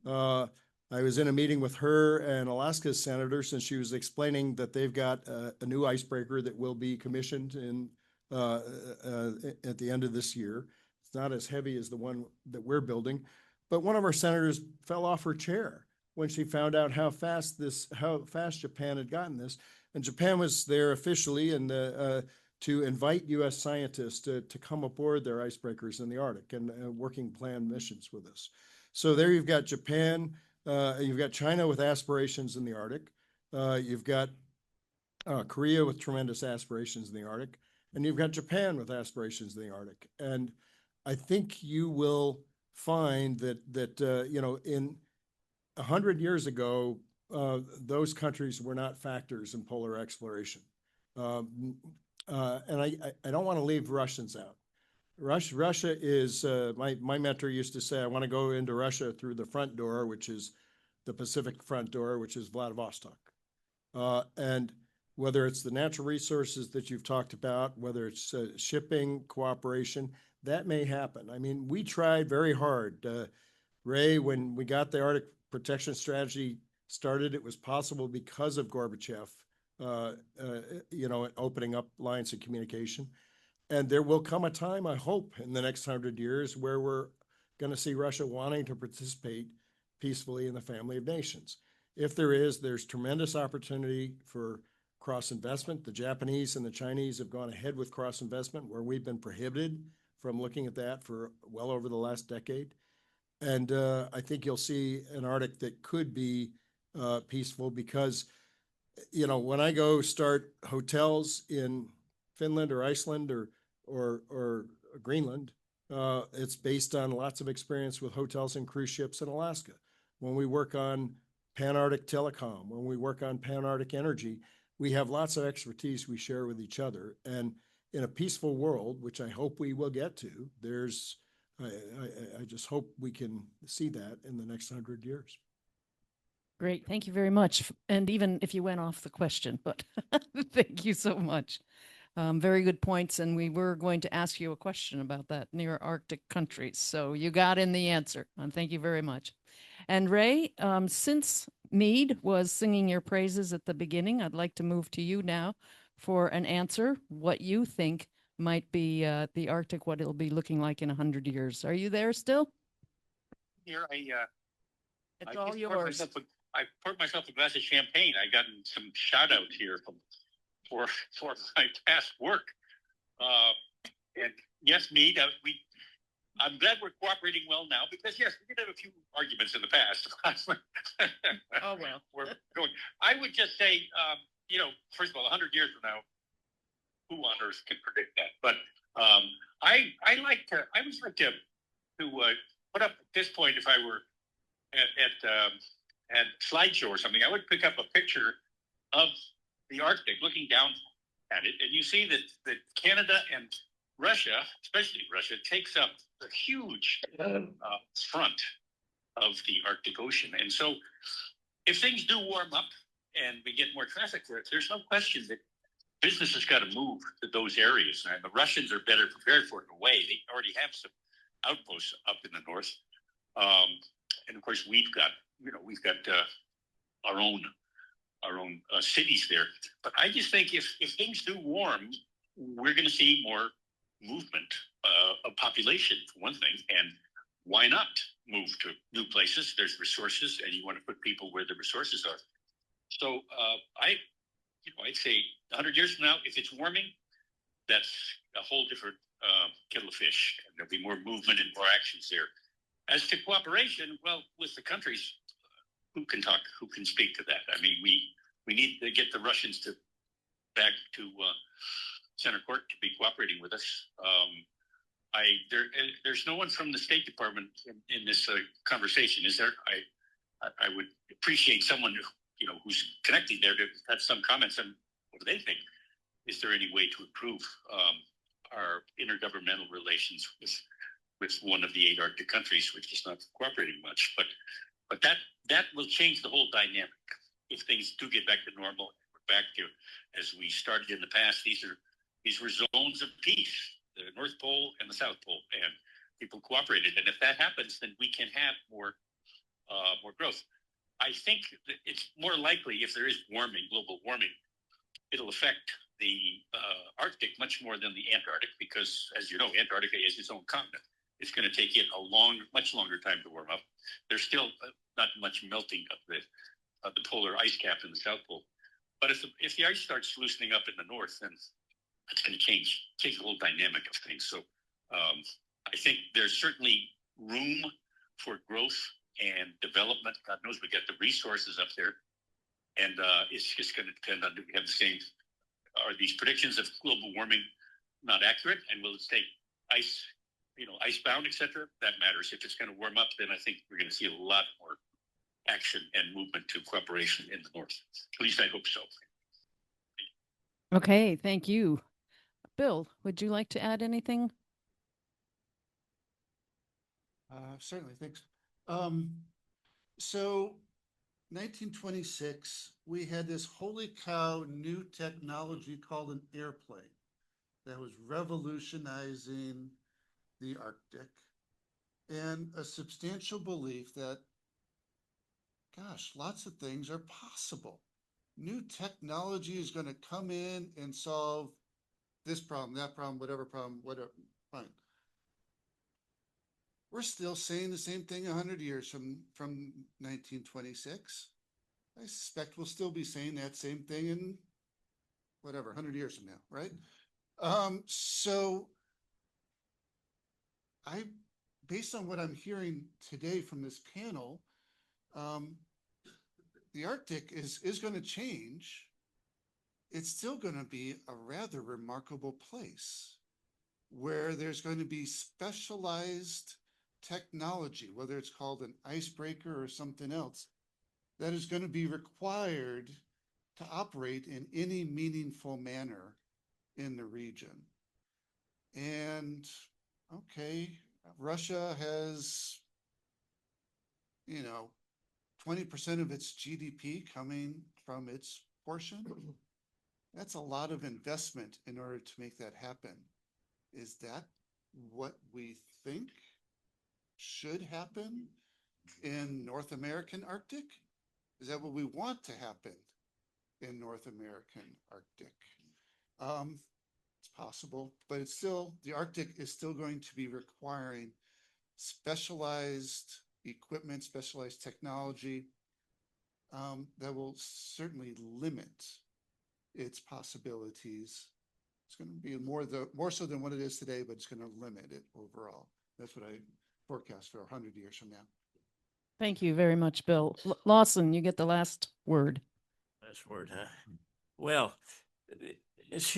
I was in a meeting with her and Alaska's senators, and she was explaining that they've got a new icebreaker that will be commissioned at the end of this year. It's not as heavy as the one that we're building, but one of our senators fell off her chair when she found out how fast Japan had gotten this. And Japan was there officially and to invite U.S. scientists to come aboard their icebreakers in the Arctic and working plan missions with us. So there you've got Japan, you've got China with aspirations in the Arctic, you've got Korea with tremendous aspirations in the Arctic, and you've got Japan with aspirations in the Arctic. And I think you will find that you know, in 100 years ago, those countries were not factors in polar exploration. And I don't want to leave Russians out. Russia is, my mentor used to say, I want to go into Russia through the front door, which is the Pacific front door, which is Vladivostok. And whether it's the natural resources that you've talked about, whether it's shipping, cooperation, that may happen. I mean, we tried very hard. Ray, when we got the Arctic Protection Strategy started, it was possible because of Gorbachev, you know, opening up lines of communication. And there will come a time, I hope, in the next 100 years where we're going to see Russia wanting to participate peacefully in the family of nations. If there is, there's tremendous opportunity for cross-investment. The Japanese and the Chinese have gone ahead with cross-investment where we've been prohibited from looking at that for well over the last decade. And I think you'll see an Arctic that could be peaceful because, you know, when I go start hotels in Finland or Iceland or Greenland, it's based on lots of experience with hotels and cruise ships in Alaska. When we work on Pan-Arctic telecom, when we work on Pan-Arctic energy, we have lots of expertise we share with each other. And in a peaceful world, which I hope we will get to, I just hope we can see that in the next 100 years. Great. Thank you very much. And even if you went off the question, but thank you so much. Very good points. And we were going to ask you a question about that near Arctic countries. So you got in the answer. And thank you very much. And Ray, since Meade was singing your praises at the beginning, I'd like to move to you now for an answer, what you think might be the Arctic, what it'll be looking like in 100 years. Are you there still? Here, It's all yours. I poured myself a glass of champagne. I gotten some shout out here for my past work. And yes, Meade, I'm glad we're cooperating well now because yes, we did have a few arguments in the past. Oh, well. We're going. I would just say, first of all, 100 years from now, who on earth can predict that? But I always like to put up at this point if I were at slideshow or something, I would pick up a picture of the Arctic, looking down at it, and you see that Canada and Russia, especially Russia, takes up a huge front of the Arctic Ocean. And so if things do warm up and we get more traffic there, there's no question that business has got to move to those areas. And the Russians are better prepared for it in a way. They already have some outposts up in the north. And of course, we've got our own cities there. But I just think if things do warm, we're going to see more movement of population, for one thing. And why not move to new places? There's resources, and you want to put people where the resources are. So I'd say 100 years from now, if it's warming, that's a whole different kettle of fish. And there'll be more movement and more actions there. As to cooperation, well, with the countries, who can speak to that? I mean, we need to get the Russians back to center court to be cooperating with us. There's no one from the State Department in this conversation, is there? I would appreciate someone who's connected there to have some comments on what do they think. Is there any way to improve our intergovernmental relations with one of the 8 Arctic countries, which is not cooperating much? But that will change the whole dynamic if things do get back to normal. We're back to as we started in the past. These were zones of peace, the North Pole and the South Pole, and people cooperated. And if that happens, then we can have more growth. I think that it's more likely if there is global warming, it'll affect the Arctic much more than the Antarctic, because as you know, Antarctica is its own continent. It's going to take it much longer time to warm up. There's still not much melting of the polar ice cap in the South Pole. But if the ice starts loosening up in the north, then it's going to change the whole dynamic of things. So I think there's certainly room for growth and development. God knows we got the resources up there, and it's just going to depend on do we have the same. Are these predictions of global warming not accurate, and will it stay icebound, etc.? That matters. If it's going to warm up, then I think we're going to see a lot more action and movement to cooperation in the north. At least I hope so. Okay, thank you. Bill, would you like to add anything? Certainly, thanks. So 1926, we had this holy cow new technology called an airplane that was revolutionizing the Arctic, and a substantial belief that, gosh, lots of things are possible. New technology is going to come in and solve this problem, that problem, whatever, fine. We're still saying the same thing 100 years from 1926. I suspect we'll still be saying that same thing in 100 years from now, right? So based on what I'm hearing today from this panel, the Arctic is going to change. It's still going to be a rather remarkable place where there's going to be specialized technology, whether it's called an icebreaker or something else, that is going to be required to operate in any meaningful manner in the region. And okay, Russia has, 20% of its GDP coming from its portion. That's a lot of investment in order to make that happen. Is that what we think should happen in North American Arctic? Is that what we want to happen in North American Arctic? It's possible, but it's still, the Arctic is still going to be requiring specialized equipment, specialized technology that will certainly limit its possibilities. It's going to be more so than what it is today, but it's going to limit it overall. That's what I forecast for 100 years from now. Thank you very much, Bill. Lawson, you get the last word. Last word, huh? Well, it's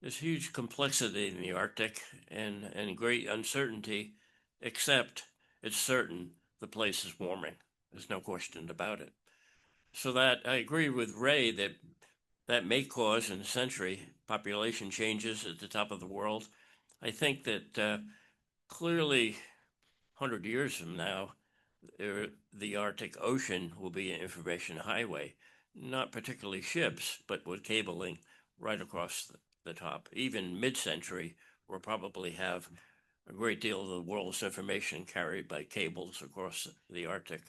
there's huge complexity in the Arctic and great uncertainty, except it's certain the place is warming. There's no question about it. So that I agree with Ray that may cause in a century population changes at the top of the world. I think that clearly 100 years from now, the Arctic Ocean will be an information highway, not particularly ships, but with cabling right across the top. Even mid-century, we'll probably have a great deal of the world's information carried by cables across the Arctic.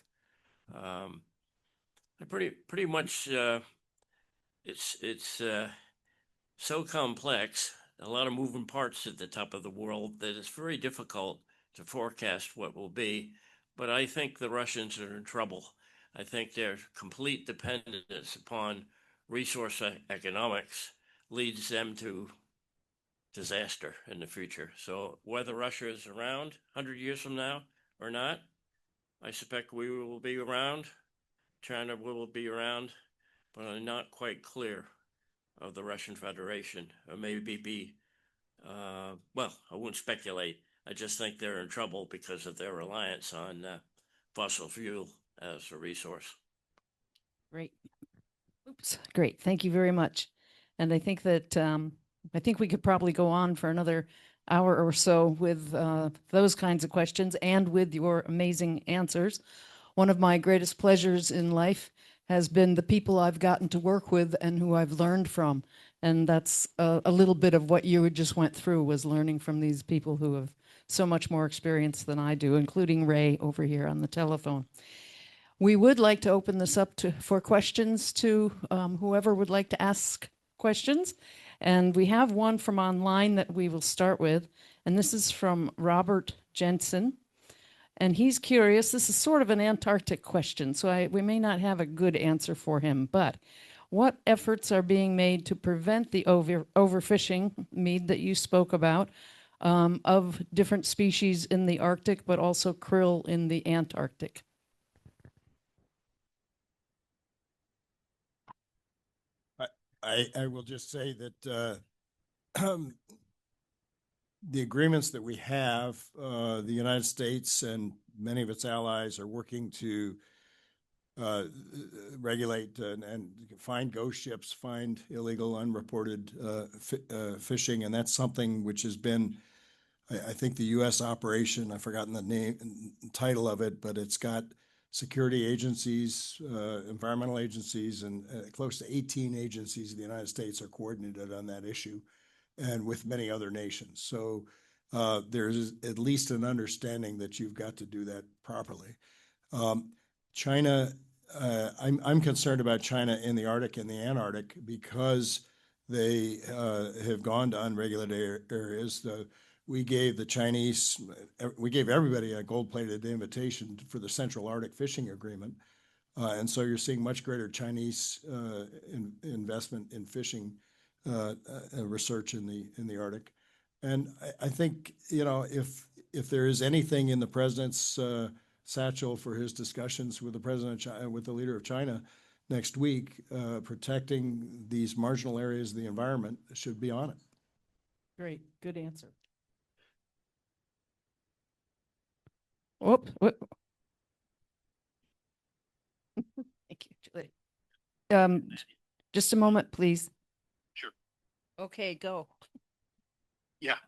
Pretty much, it's so complex, a lot of moving parts at the top of the world that it's very difficult to forecast what will be. But I think the Russians are in trouble. I think their complete dependence upon resource economics leads them to disaster in the future. So whether Russia is around 100 years from now or not, I suspect we will be around. China will be around, but I'm not quite clear of the Russian Federation, or maybe well, I won't speculate. I just think they're in trouble because of their reliance on fossil fuel as a resource. Great. Oops. Great. Thank you very much. And I think that I think we could probably go on for another hour or so with those kinds of questions and with your amazing answers. One of my greatest pleasures in life has been the people I've gotten to work with and who I've learned from. And that's a little bit of what you just went through, was learning from these people who have so much more experience than I do, including Ray over here on the telephone. We would like to open this up for questions to whoever would like to ask questions. And we have one from online that we will start with. And this is from Robert Jensen. And he's curious, this is sort of an Antarctic question, so we may not have a good answer for him, but what efforts are being made to prevent the overfishing, Mead, that you spoke about, of different species in the Arctic, but also krill in the Antarctic? I will just say that the agreements that we have, the United States and many of its allies are working to regulate and find ghost ships, find illegal, unreported fishing, and that's something which has been, I think, the U.S. operation. I've forgotten the name, title of it, but it's got security agencies, environmental agencies, and close to 18 agencies of the United States are coordinated on that issue, and with many other nations. So there's at least an understanding that you've got to do that properly. China, I'm concerned about China in the Arctic and the Antarctic because they have gone to unregulated areas. We gave the Chinese, we gave everybody a gold-plated invitation for the Central Arctic Fishing Agreement. And so you're seeing much greater Chinese investment in fishing research in the Arctic. And I think, you know, if there is anything in the president's satchel for his discussions with the president of China, with the leader of China next week, protecting these marginal areas of the environment should be on it. Great, good answer. Whoop. Thank you, Julie. Just a moment, please. Sure. Okay, go. Yeah.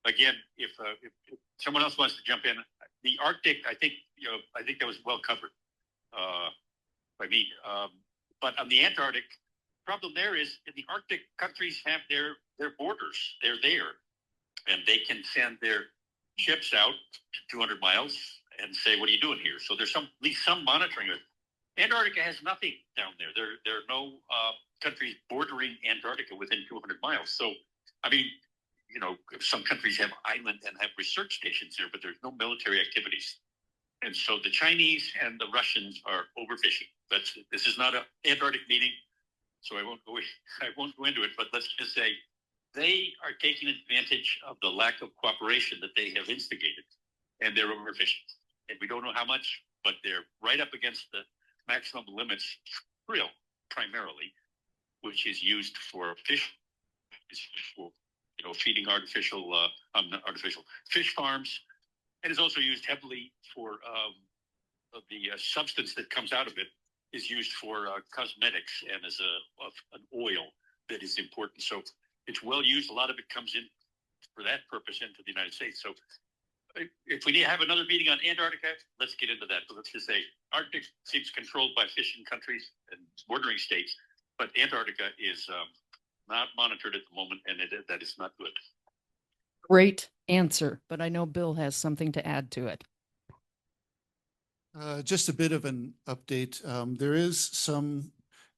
Again, if someone else wants to jump in, the Arctic, I think that was well covered by me. But on the Antarctic, problem there is in the Arctic, countries have their borders. They're there, and they can send their ships out to 200 miles and say, "What are you doing here?" So there's at least some monitoring of it. Antarctica has nothing down there. There are no countries bordering Antarctica within 200 miles. So, I mean, you know, some countries have island and have research stations there, but there's no military activities. And so the Chinese and the Russians are overfishing. This is not an Antarctic meeting, so I won't go into it. But let's just say they are taking advantage of the lack of cooperation that they have instigated, and they're overfishing. And we don't know how much, but they're right up against the maximum limits, krill primarily, which is used for fish, for feeding artificial fish farms, and is also used heavily for the substance that comes out of it is used for cosmetics and as an oil that is important. So it's well used. A lot of it comes in for that purpose into the United States. So if we need to have another meeting on Antarctica, let's get into that. But let's just say Arctic seems controlled by fishing countries and bordering states, but Antarctica is not monitored at the moment, and that is not good. Great answer, but I know Bill has something to add to it. Just a bit of an update. There is some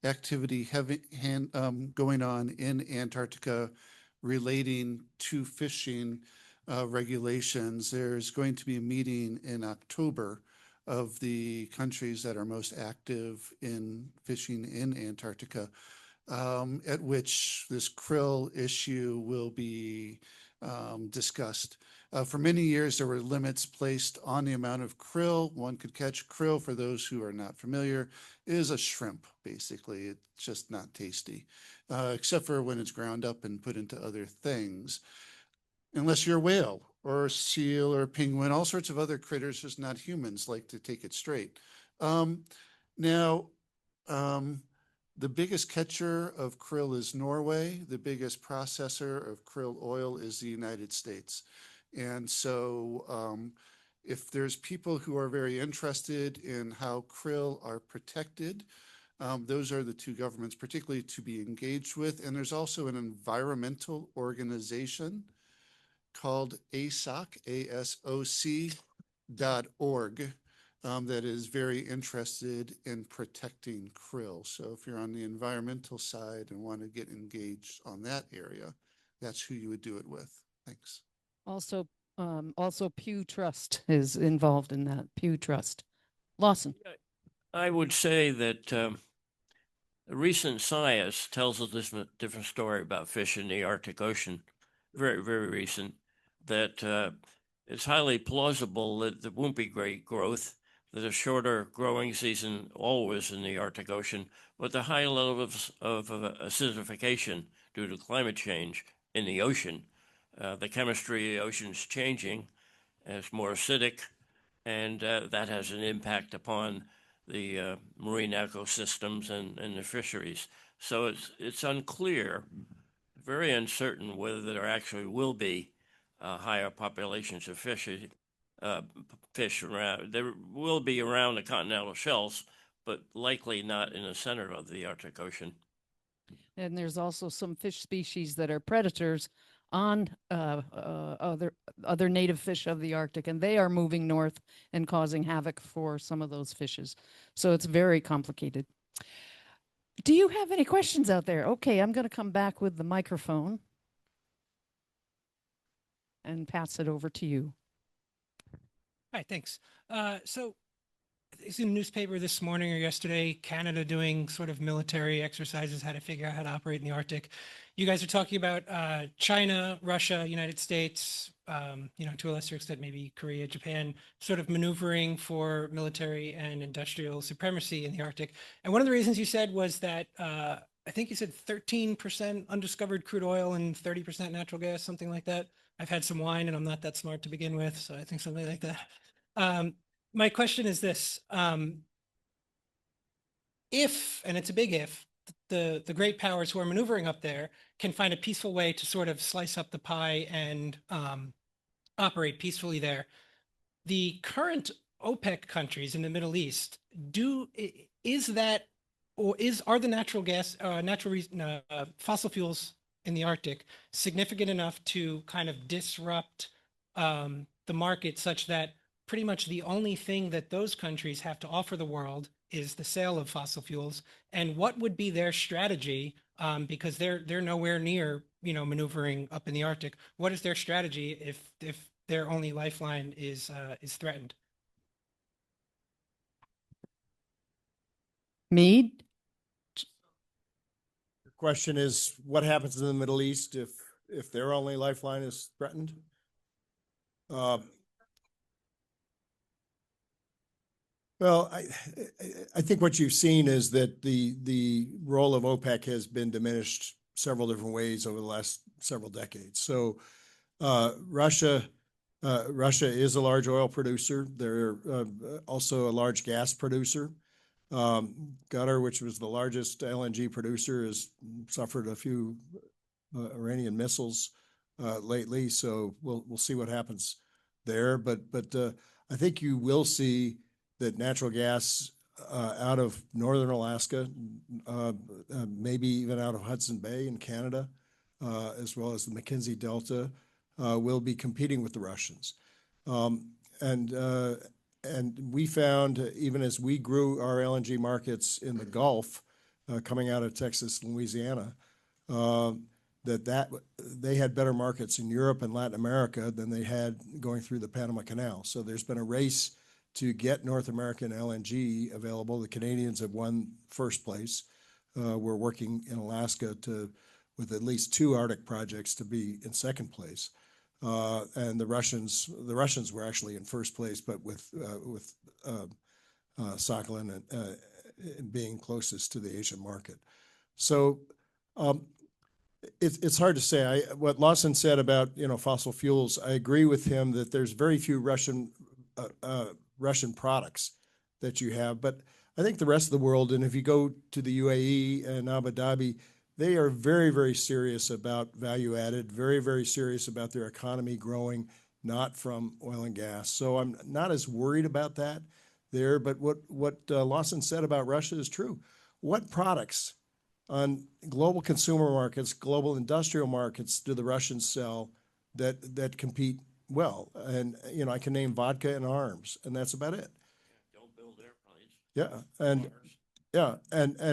activity going on in Antarctica relating to fishing regulations. There's going to be a meeting in October of the countries that are most active in fishing in Antarctica, at which this krill issue will be discussed. For many years, there were limits placed on the amount of krill one could catch. Krill, for those who are not familiar, is a shrimp, basically. It's just not tasty, except for when it's ground up and put into other things. Unless you're a whale or a seal or a penguin, all sorts of other critters, just not humans, like to take it straight. The biggest catcher of krill is Norway. The biggest processor of krill oil is the United States. And so if there's people who are very interested in how krill are protected, those are the two governments particularly to be engaged with. And there's also an environmental organization called ASOC, ASOC.org, that is very interested in protecting krill. So if you're on the environmental side and want to get engaged on that area, that's who you would do it with. Thanks. Also, Pew Trust is involved in that. Pew Trust. Lawson. I would say that recent science tells us this different story about fish in the Arctic Ocean, very, very recent, that it's highly plausible that there won't be great growth. There's a shorter growing season always in the Arctic Ocean, but the high levels of acidification due to climate change in the ocean. The chemistry of the ocean is changing, it's more acidic, and that has an impact upon the marine ecosystems and the fisheries. So it's unclear, very uncertain whether there actually will be higher populations of fish around. There will be around the continental shelves, but likely not in the center of the Arctic Ocean. And there's also some fish species that are predators on other native fish of the Arctic, and they are moving north and causing havoc for some of those fishes. So it's very complicated. Do you have any questions out there? Okay, I'm going to come back with the microphone and pass it over to you. Hi, thanks. So it's in the newspaper this morning or yesterday, Canada doing sort of military exercises, how to figure out how to operate in the Arctic. You guys are talking about China, Russia, United States, to a lesser extent, maybe Korea, Japan, sort of maneuvering for military and industrial supremacy in the Arctic. And one of the reasons you said was that I think you said 13% undiscovered crude oil and 30% natural gas, something like that. I've had some wine and I'm not that smart to begin with, so I think something like that. My question is this: if, and it's a big if, the great powers who are maneuvering up there can find a peaceful way to sort of slice up the pie and operate peacefully there, the current OPEC countries in the Middle East, are the natural gas, fossil fuels in the Arctic significant enough to kind of disrupt the market such that pretty much the only thing that those countries have to offer the world is the sale of fossil fuels? And what would be their strategy? Because they're nowhere near, maneuvering up in the Arctic. What is their strategy if their only lifeline is threatened? Mead? The question is, what happens in the Middle East if if their only lifeline is threatened. Well, I think what you've seen is that the role of OPEC has been diminished several different ways over the last several decades. So Russia is a large oil producer. They're also a large gas producer. Qatar, which was the largest LNG producer, has suffered a few Iranian missiles lately. So we'll see what happens there. But I think you will see that natural gas out of northern Alaska, maybe even out of Hudson Bay in Canada, as well as the McKenzie Delta, will be competing with the Russians. And we found, even as we grew our LNG markets in the Gulf, coming out of Texas and Louisiana, that they had better markets in Europe and Latin America than they had going through the Panama Canal. So there's been a race to get North American LNG available. The Canadians have won first place. We're working in Alaska with at least 2 Arctic projects to be in second place. And the Russians were actually in first place, but with Sakhalin being closest to the Asian market. So it's hard to say. What Lawson said about fossil fuels, I agree with him that there's very few Russian products that you have, but I think the rest of the world, and if you go to the UAE and Abu Dhabi, they are very, very serious about value added, very, very serious about their economy growing, not from oil and gas. So I'm not as worried about that there. But what Lawson said about Russia is true. What products on global consumer markets, global industrial markets, do the Russians sell that compete well? And I can name vodka and arms, and that's about it. Don't build airplanes. Yeah, and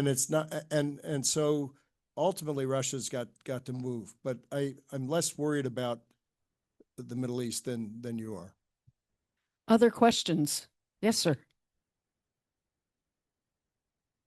it's not, and so ultimately Russia's got to move. But I'm less worried about the Middle East than you are. Other questions? Yes, sir.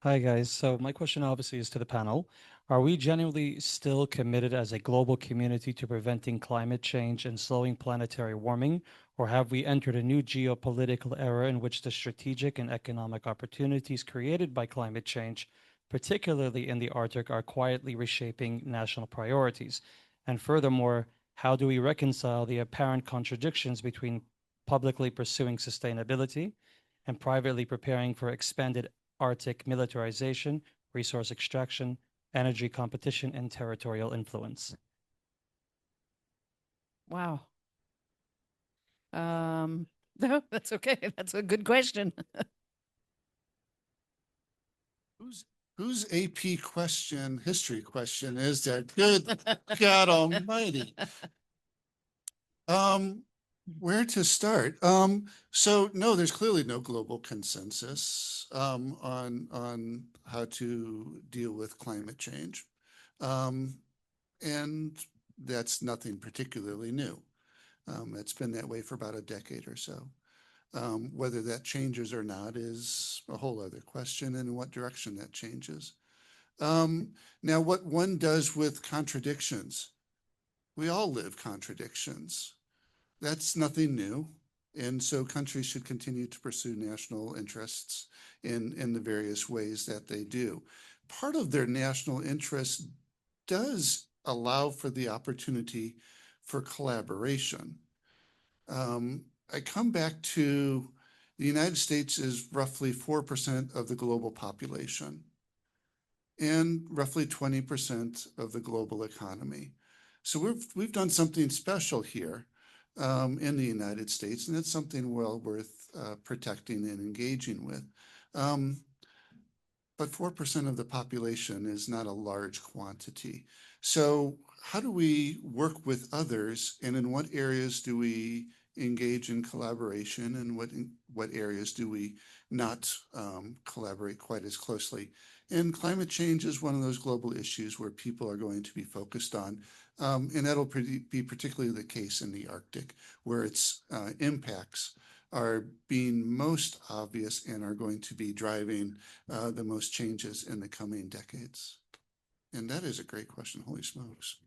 Hi, guys. So my question obviously is to the panel. Are we genuinely still committed as a global community to preventing climate change and slowing planetary warming, or have we entered a new geopolitical era in which the strategic and economic opportunities created by climate change, particularly in the Arctic, are quietly reshaping national priorities? And furthermore, how do we reconcile the apparent contradictions between publicly pursuing sustainability and privately preparing for expanded Arctic militarization, resource extraction, energy competition, and territorial influence? Wow. No, that's okay. That's a good question. Whose AP history question is that? Good God Almighty. Where to start? So no, there's clearly no global consensus on how to deal with climate change. And that's nothing particularly new. It's been that way for about a decade or so. Whether that changes or not is a whole other question, and in what direction that changes. Now, what one does with contradictions, we all live contradictions. That's nothing new. And so countries should continue to pursue national interests in the various ways that they do. Part of their national interest does allow for the opportunity for collaboration. I come back to the United States is roughly 4% of the global population and roughly 20% of the global economy. So we've done something special here in the United States, and it's something well worth protecting and engaging with. But 4% of the population is not a large quantity. So how do we work with others, and in what areas do we engage in collaboration, and what areas do we not collaborate quite as closely? And climate change is one of those global issues where people are going to be focused on. And that'll be particularly the case in the Arctic, where its impacts are being most obvious and are going to be driving the most changes in the coming decades. And that is a great question. Holy smokes.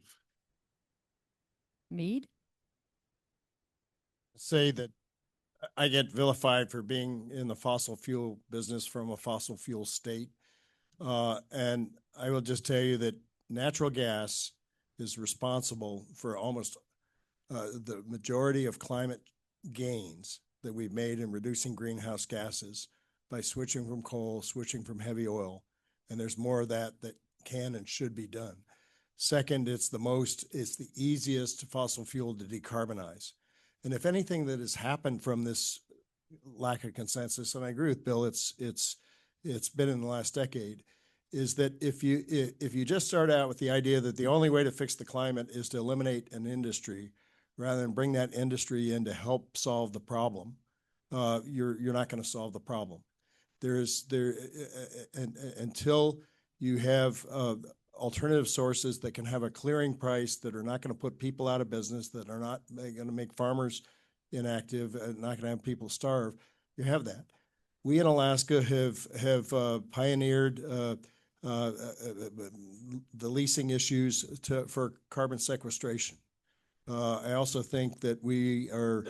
Mead? Say that I get vilified for being in the fossil fuel business from a fossil fuel state. And I will just tell you that natural gas is responsible for almost the majority of climate gains that we've made in reducing greenhouse gases by switching from coal, switching from heavy oil. And there's more of that that can and should be done. Second, it's the easiest fossil fuel to decarbonize. And if anything that has happened from this lack of consensus, and I agree with Bill, it's been in the last decade, is that if you just start out with the idea that the only way to fix the climate is to eliminate an industry rather than bring that industry in to help solve the problem, you're not going to solve the problem. Until you have alternative sources that can have a clearing price, that are not going to put people out of business, that are not going to make farmers inactive, and not going to have people starve, you have that. We in Alaska have pioneered the leasing issues for carbon sequestration. I also think that we are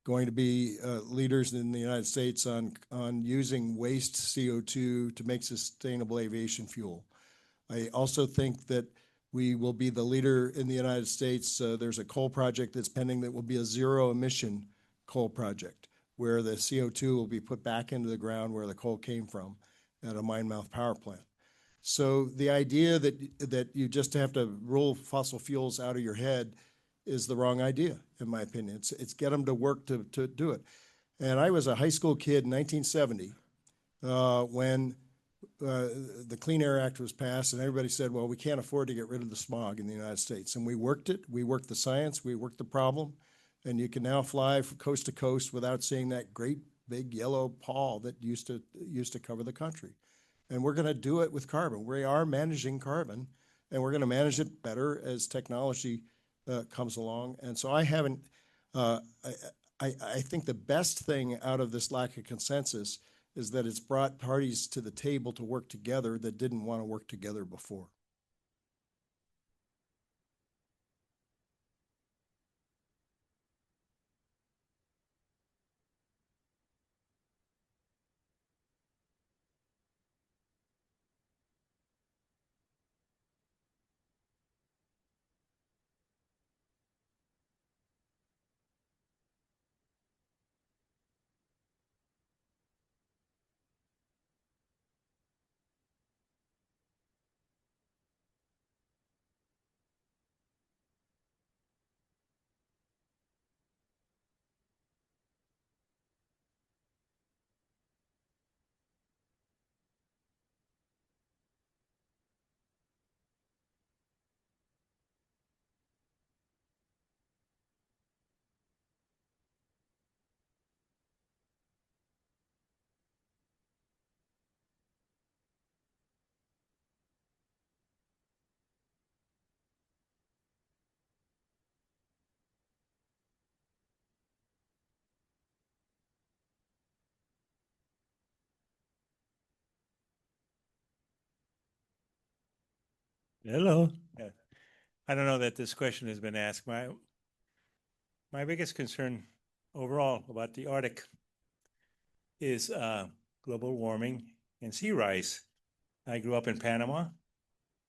going to be leaders in the United States on using waste CO2 to make sustainable aviation fuel. I also think that we will be the leader in the United States. There's a coal project that's pending that will be a zero emission coal project, where the CO2 will be put back into the ground where the coal came from at a mine mouth power plant. So the idea that you just have to rule fossil fuels out of your head is the wrong idea, in my opinion. It's get them to work to do it. And I was a high school kid in 1970 when the Clean Air Act was passed, and everybody said, well, we can't afford to get rid of the smog in the United States. And we worked it. We worked the science. We worked the problem. And you can now fly from coast to coast without seeing that great big yellow pall that used to cover the country. And we're going to do it with carbon. We are managing carbon, and we're going to manage it better as technology comes along. And so I haven't, I think the best thing out of this lack of consensus is that it's brought parties to the table to work together that didn't want to work together before. Hello. I don't know that this question has been asked. My biggest concern overall about the Arctic is global warming and sea rise. I grew up in Panama,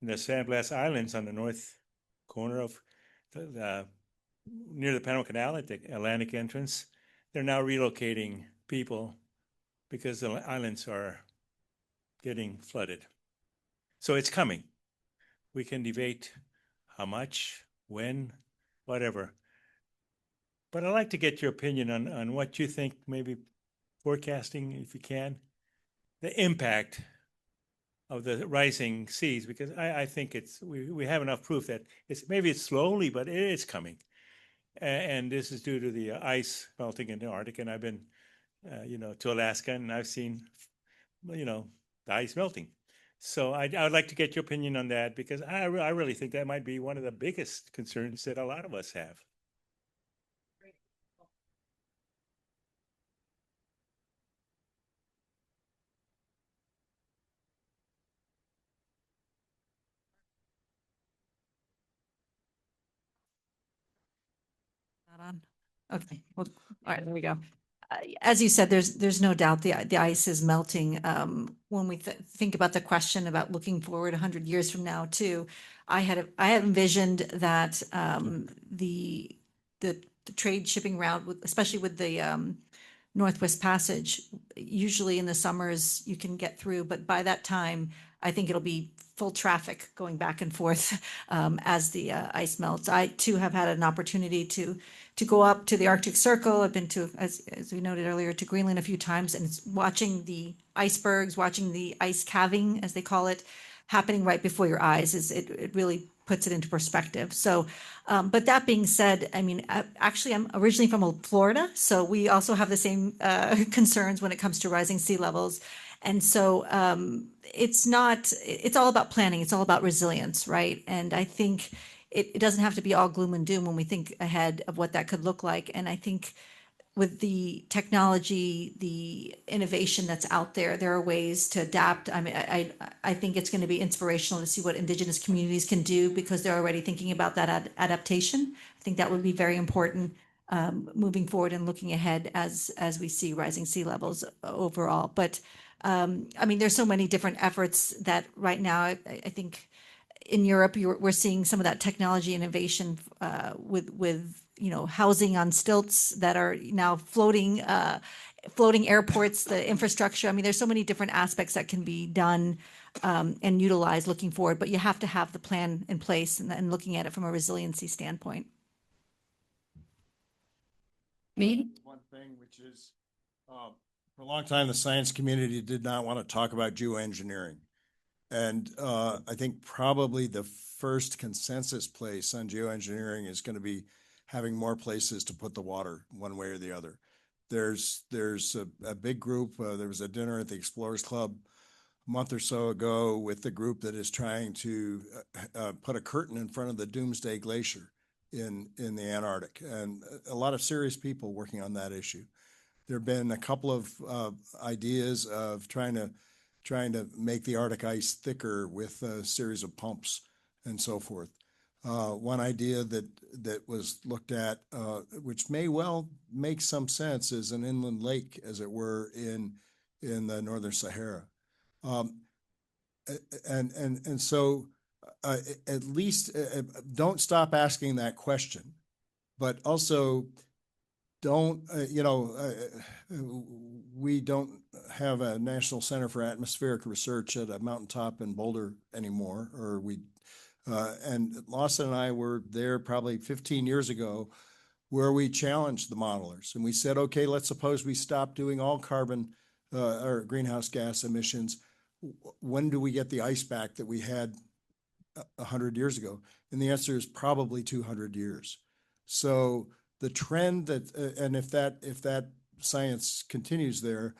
in the San Blas Islands on the north corner of near the Panama Canal at the Atlantic entrance. They're now relocating people because the islands are getting flooded. So it's coming. We can debate how much, when, whatever. But I'd like to get your opinion on what you think, maybe forecasting, if you can, the impact of the rising seas, because I think we have enough proof that maybe it's slowly, but it is coming. And this is due to the ice melting in the Arctic. And I've been, to Alaska, and I've seen, the ice melting. So I would like to get your opinion on that, because I really think that might be one of the biggest concerns that a lot of us have. Not on. Okay, well, all right, there we go. As you said, there's no doubt the ice is melting. When we think about the question about looking forward 100 years from now too, I had envisioned that the trade shipping route, especially with the Northwest Passage, usually in the summers you can get through, but by that time, I think it'll be full traffic going back and forth as the ice melts. I too have had an opportunity to go up to the Arctic Circle. I've been to, as we noted earlier, to Greenland a few times, and it's watching the icebergs, watching the ice calving, as they call it, happening right before your eyes. It really puts it into perspective. So, but that being said, I mean, actually, I'm originally from Florida, so we also have the same concerns when it comes to rising sea levels. And so it's all about planning. It's all about resilience, right? And I think it doesn't have to be all gloom and doom when we think ahead of what that could look like. And I think with the technology, the innovation that's out there, there are ways to adapt. I mean, I think it's going to be inspirational to see what Indigenous communities can do because they're already thinking about that adaptation. I think that would be very important moving forward and looking ahead as we see rising sea levels overall. But I mean, there's so many different efforts that right now, I think in Europe, we're seeing some of that technology innovation with housing on stilts that are now floating airports, the infrastructure. I mean, there's so many different aspects that can be done and utilized looking forward, but you have to have the plan in place and looking at it from a resiliency standpoint. Me? One thing, which is, for a long time, the science community did not want to talk about geoengineering. And I think probably the first consensus place on geoengineering is going to be having more places to put the water one way or the other. There's a big group. There was a dinner at the Explorers Club a month or so ago with the group that is trying to put a curtain in front of the Doomsday Glacier in the Antarctic, and a lot of serious people working on that issue. There have been a couple of ideas of trying to make the Arctic ice thicker with a series of pumps and so forth. One idea that was looked at, which may well make some sense, is an inland lake, as it were, in the northern Sahara. And so at least don't stop asking that question, but also don't, we don't have a National Center for Atmospheric Research at a mountaintop in Boulder anymore, and Lawson and I were there probably 15 years ago where we challenged the modelers and we said, okay, let's suppose we stop doing all carbon or greenhouse gas emissions. When do we get the ice back that we had 100 years ago? And the answer is probably 200 years. So the trend and if that science continues there,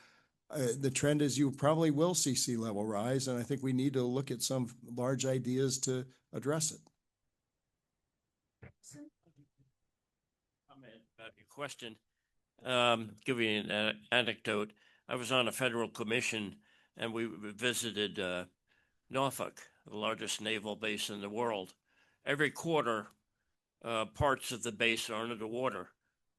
the trend is you probably will see sea level rise. And I think we need to look at some large ideas to address it. Comment about your question. Give you an anecdote. I was on a federal commission and we visited Norfolk, the largest naval base in the world. Every quarter, parts of the base are under the water.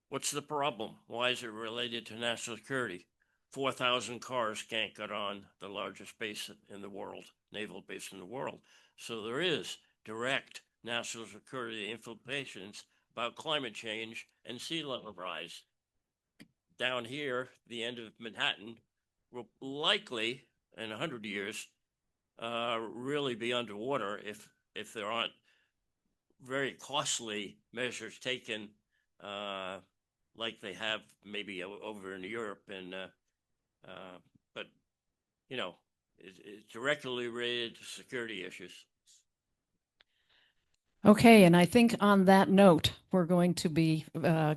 What's the problem? Why is it related to national security? 4,000 cars can't get on the largest base in the world, naval base in the world. So there is direct national security implications about climate change and sea level rise. Down here, the end of Manhattan will likely, in 100 years, really be underwater if there aren't very costly measures taken, like they have maybe over in Europe. And but it's directly related to security issues. Okay, and I think on that note, we're going to be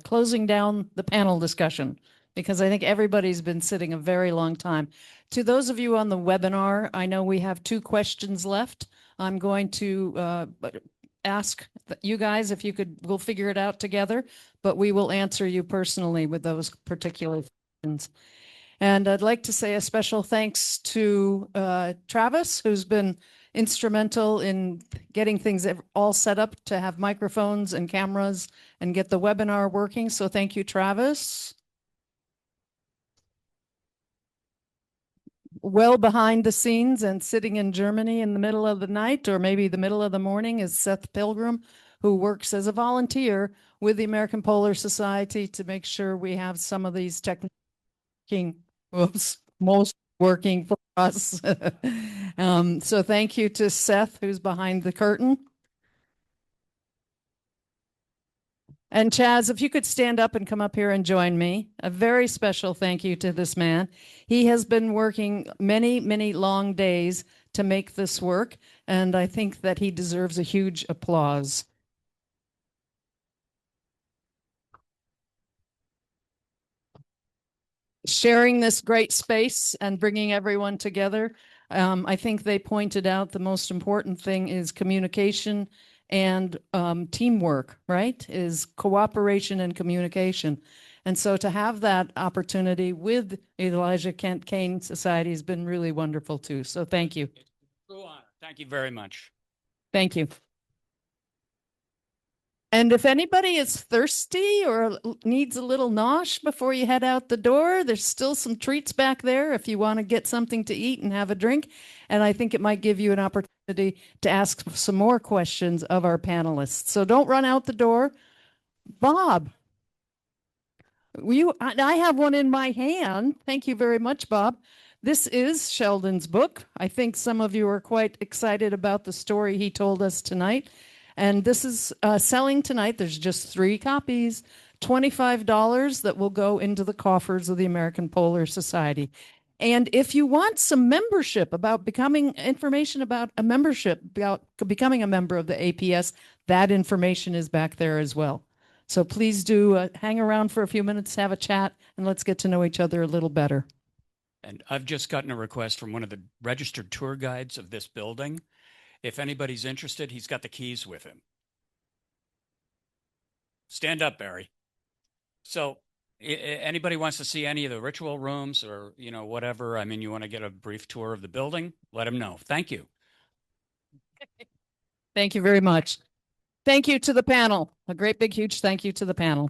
closing down the panel discussion because I think everybody's been sitting a very long time. To those of you on the webinar, I know we have 2 questions left. I'm going to ask you guys if you could, we'll figure it out together, but we will answer you personally with those particular questions. And I'd like to say a special thanks to Travis, who's been instrumental in getting things all set up to have microphones and cameras and get the webinar working. So thank you, Travis. Well behind the scenes and sitting in Germany in the middle of the night or maybe the middle of the morning is Seth Pilgrim, who works as a volunteer with the American Polar Society to make sure we have some of these technical most working for us. So thank you to Seth, who's behind the curtain. And Chaz, if you could stand up and come up here and join me, a very special thank you to this man. He has been working many, many long days to make this work, and I think that he deserves a huge applause. Sharing this great space and bringing everyone together. I think they pointed out the most important thing is communication and teamwork, right? Is cooperation and communication. And so to have that opportunity with Elisha Kane Society has been really wonderful too. So thank you. True honor. Thank you very much. Thank you. And if anybody is thirsty or needs a little nosh before you head out the door, there's still some treats back there if you want to get something to eat and have a drink. And I think it might give you an opportunity to ask some more questions of our panelists. So don't run out the door. Bob, I have one in my hand. Thank you very much, Bob. This is Sheldon's book. I think some of you are quite excited about the story he told us tonight. And this is selling tonight. There's just 3 copies, $25 that will go into the coffers of the American Polar Society. And if you want some membership about information about a membership, about becoming a member of the APS, that information is back there as well. So please do hang around for a few minutes, have a chat, and let's get to know each other a little better. And I've just gotten a request from one of the registered tour guides of this building. If anybody's interested, he's got the keys with him. Stand up, Barry. So anybody wants to see any of the ritual rooms or, whatever, I mean, you want to get a brief tour of the building, let him know. Thank you. Thank you very much. Thank you to the panel. A great big huge thank you to the panel.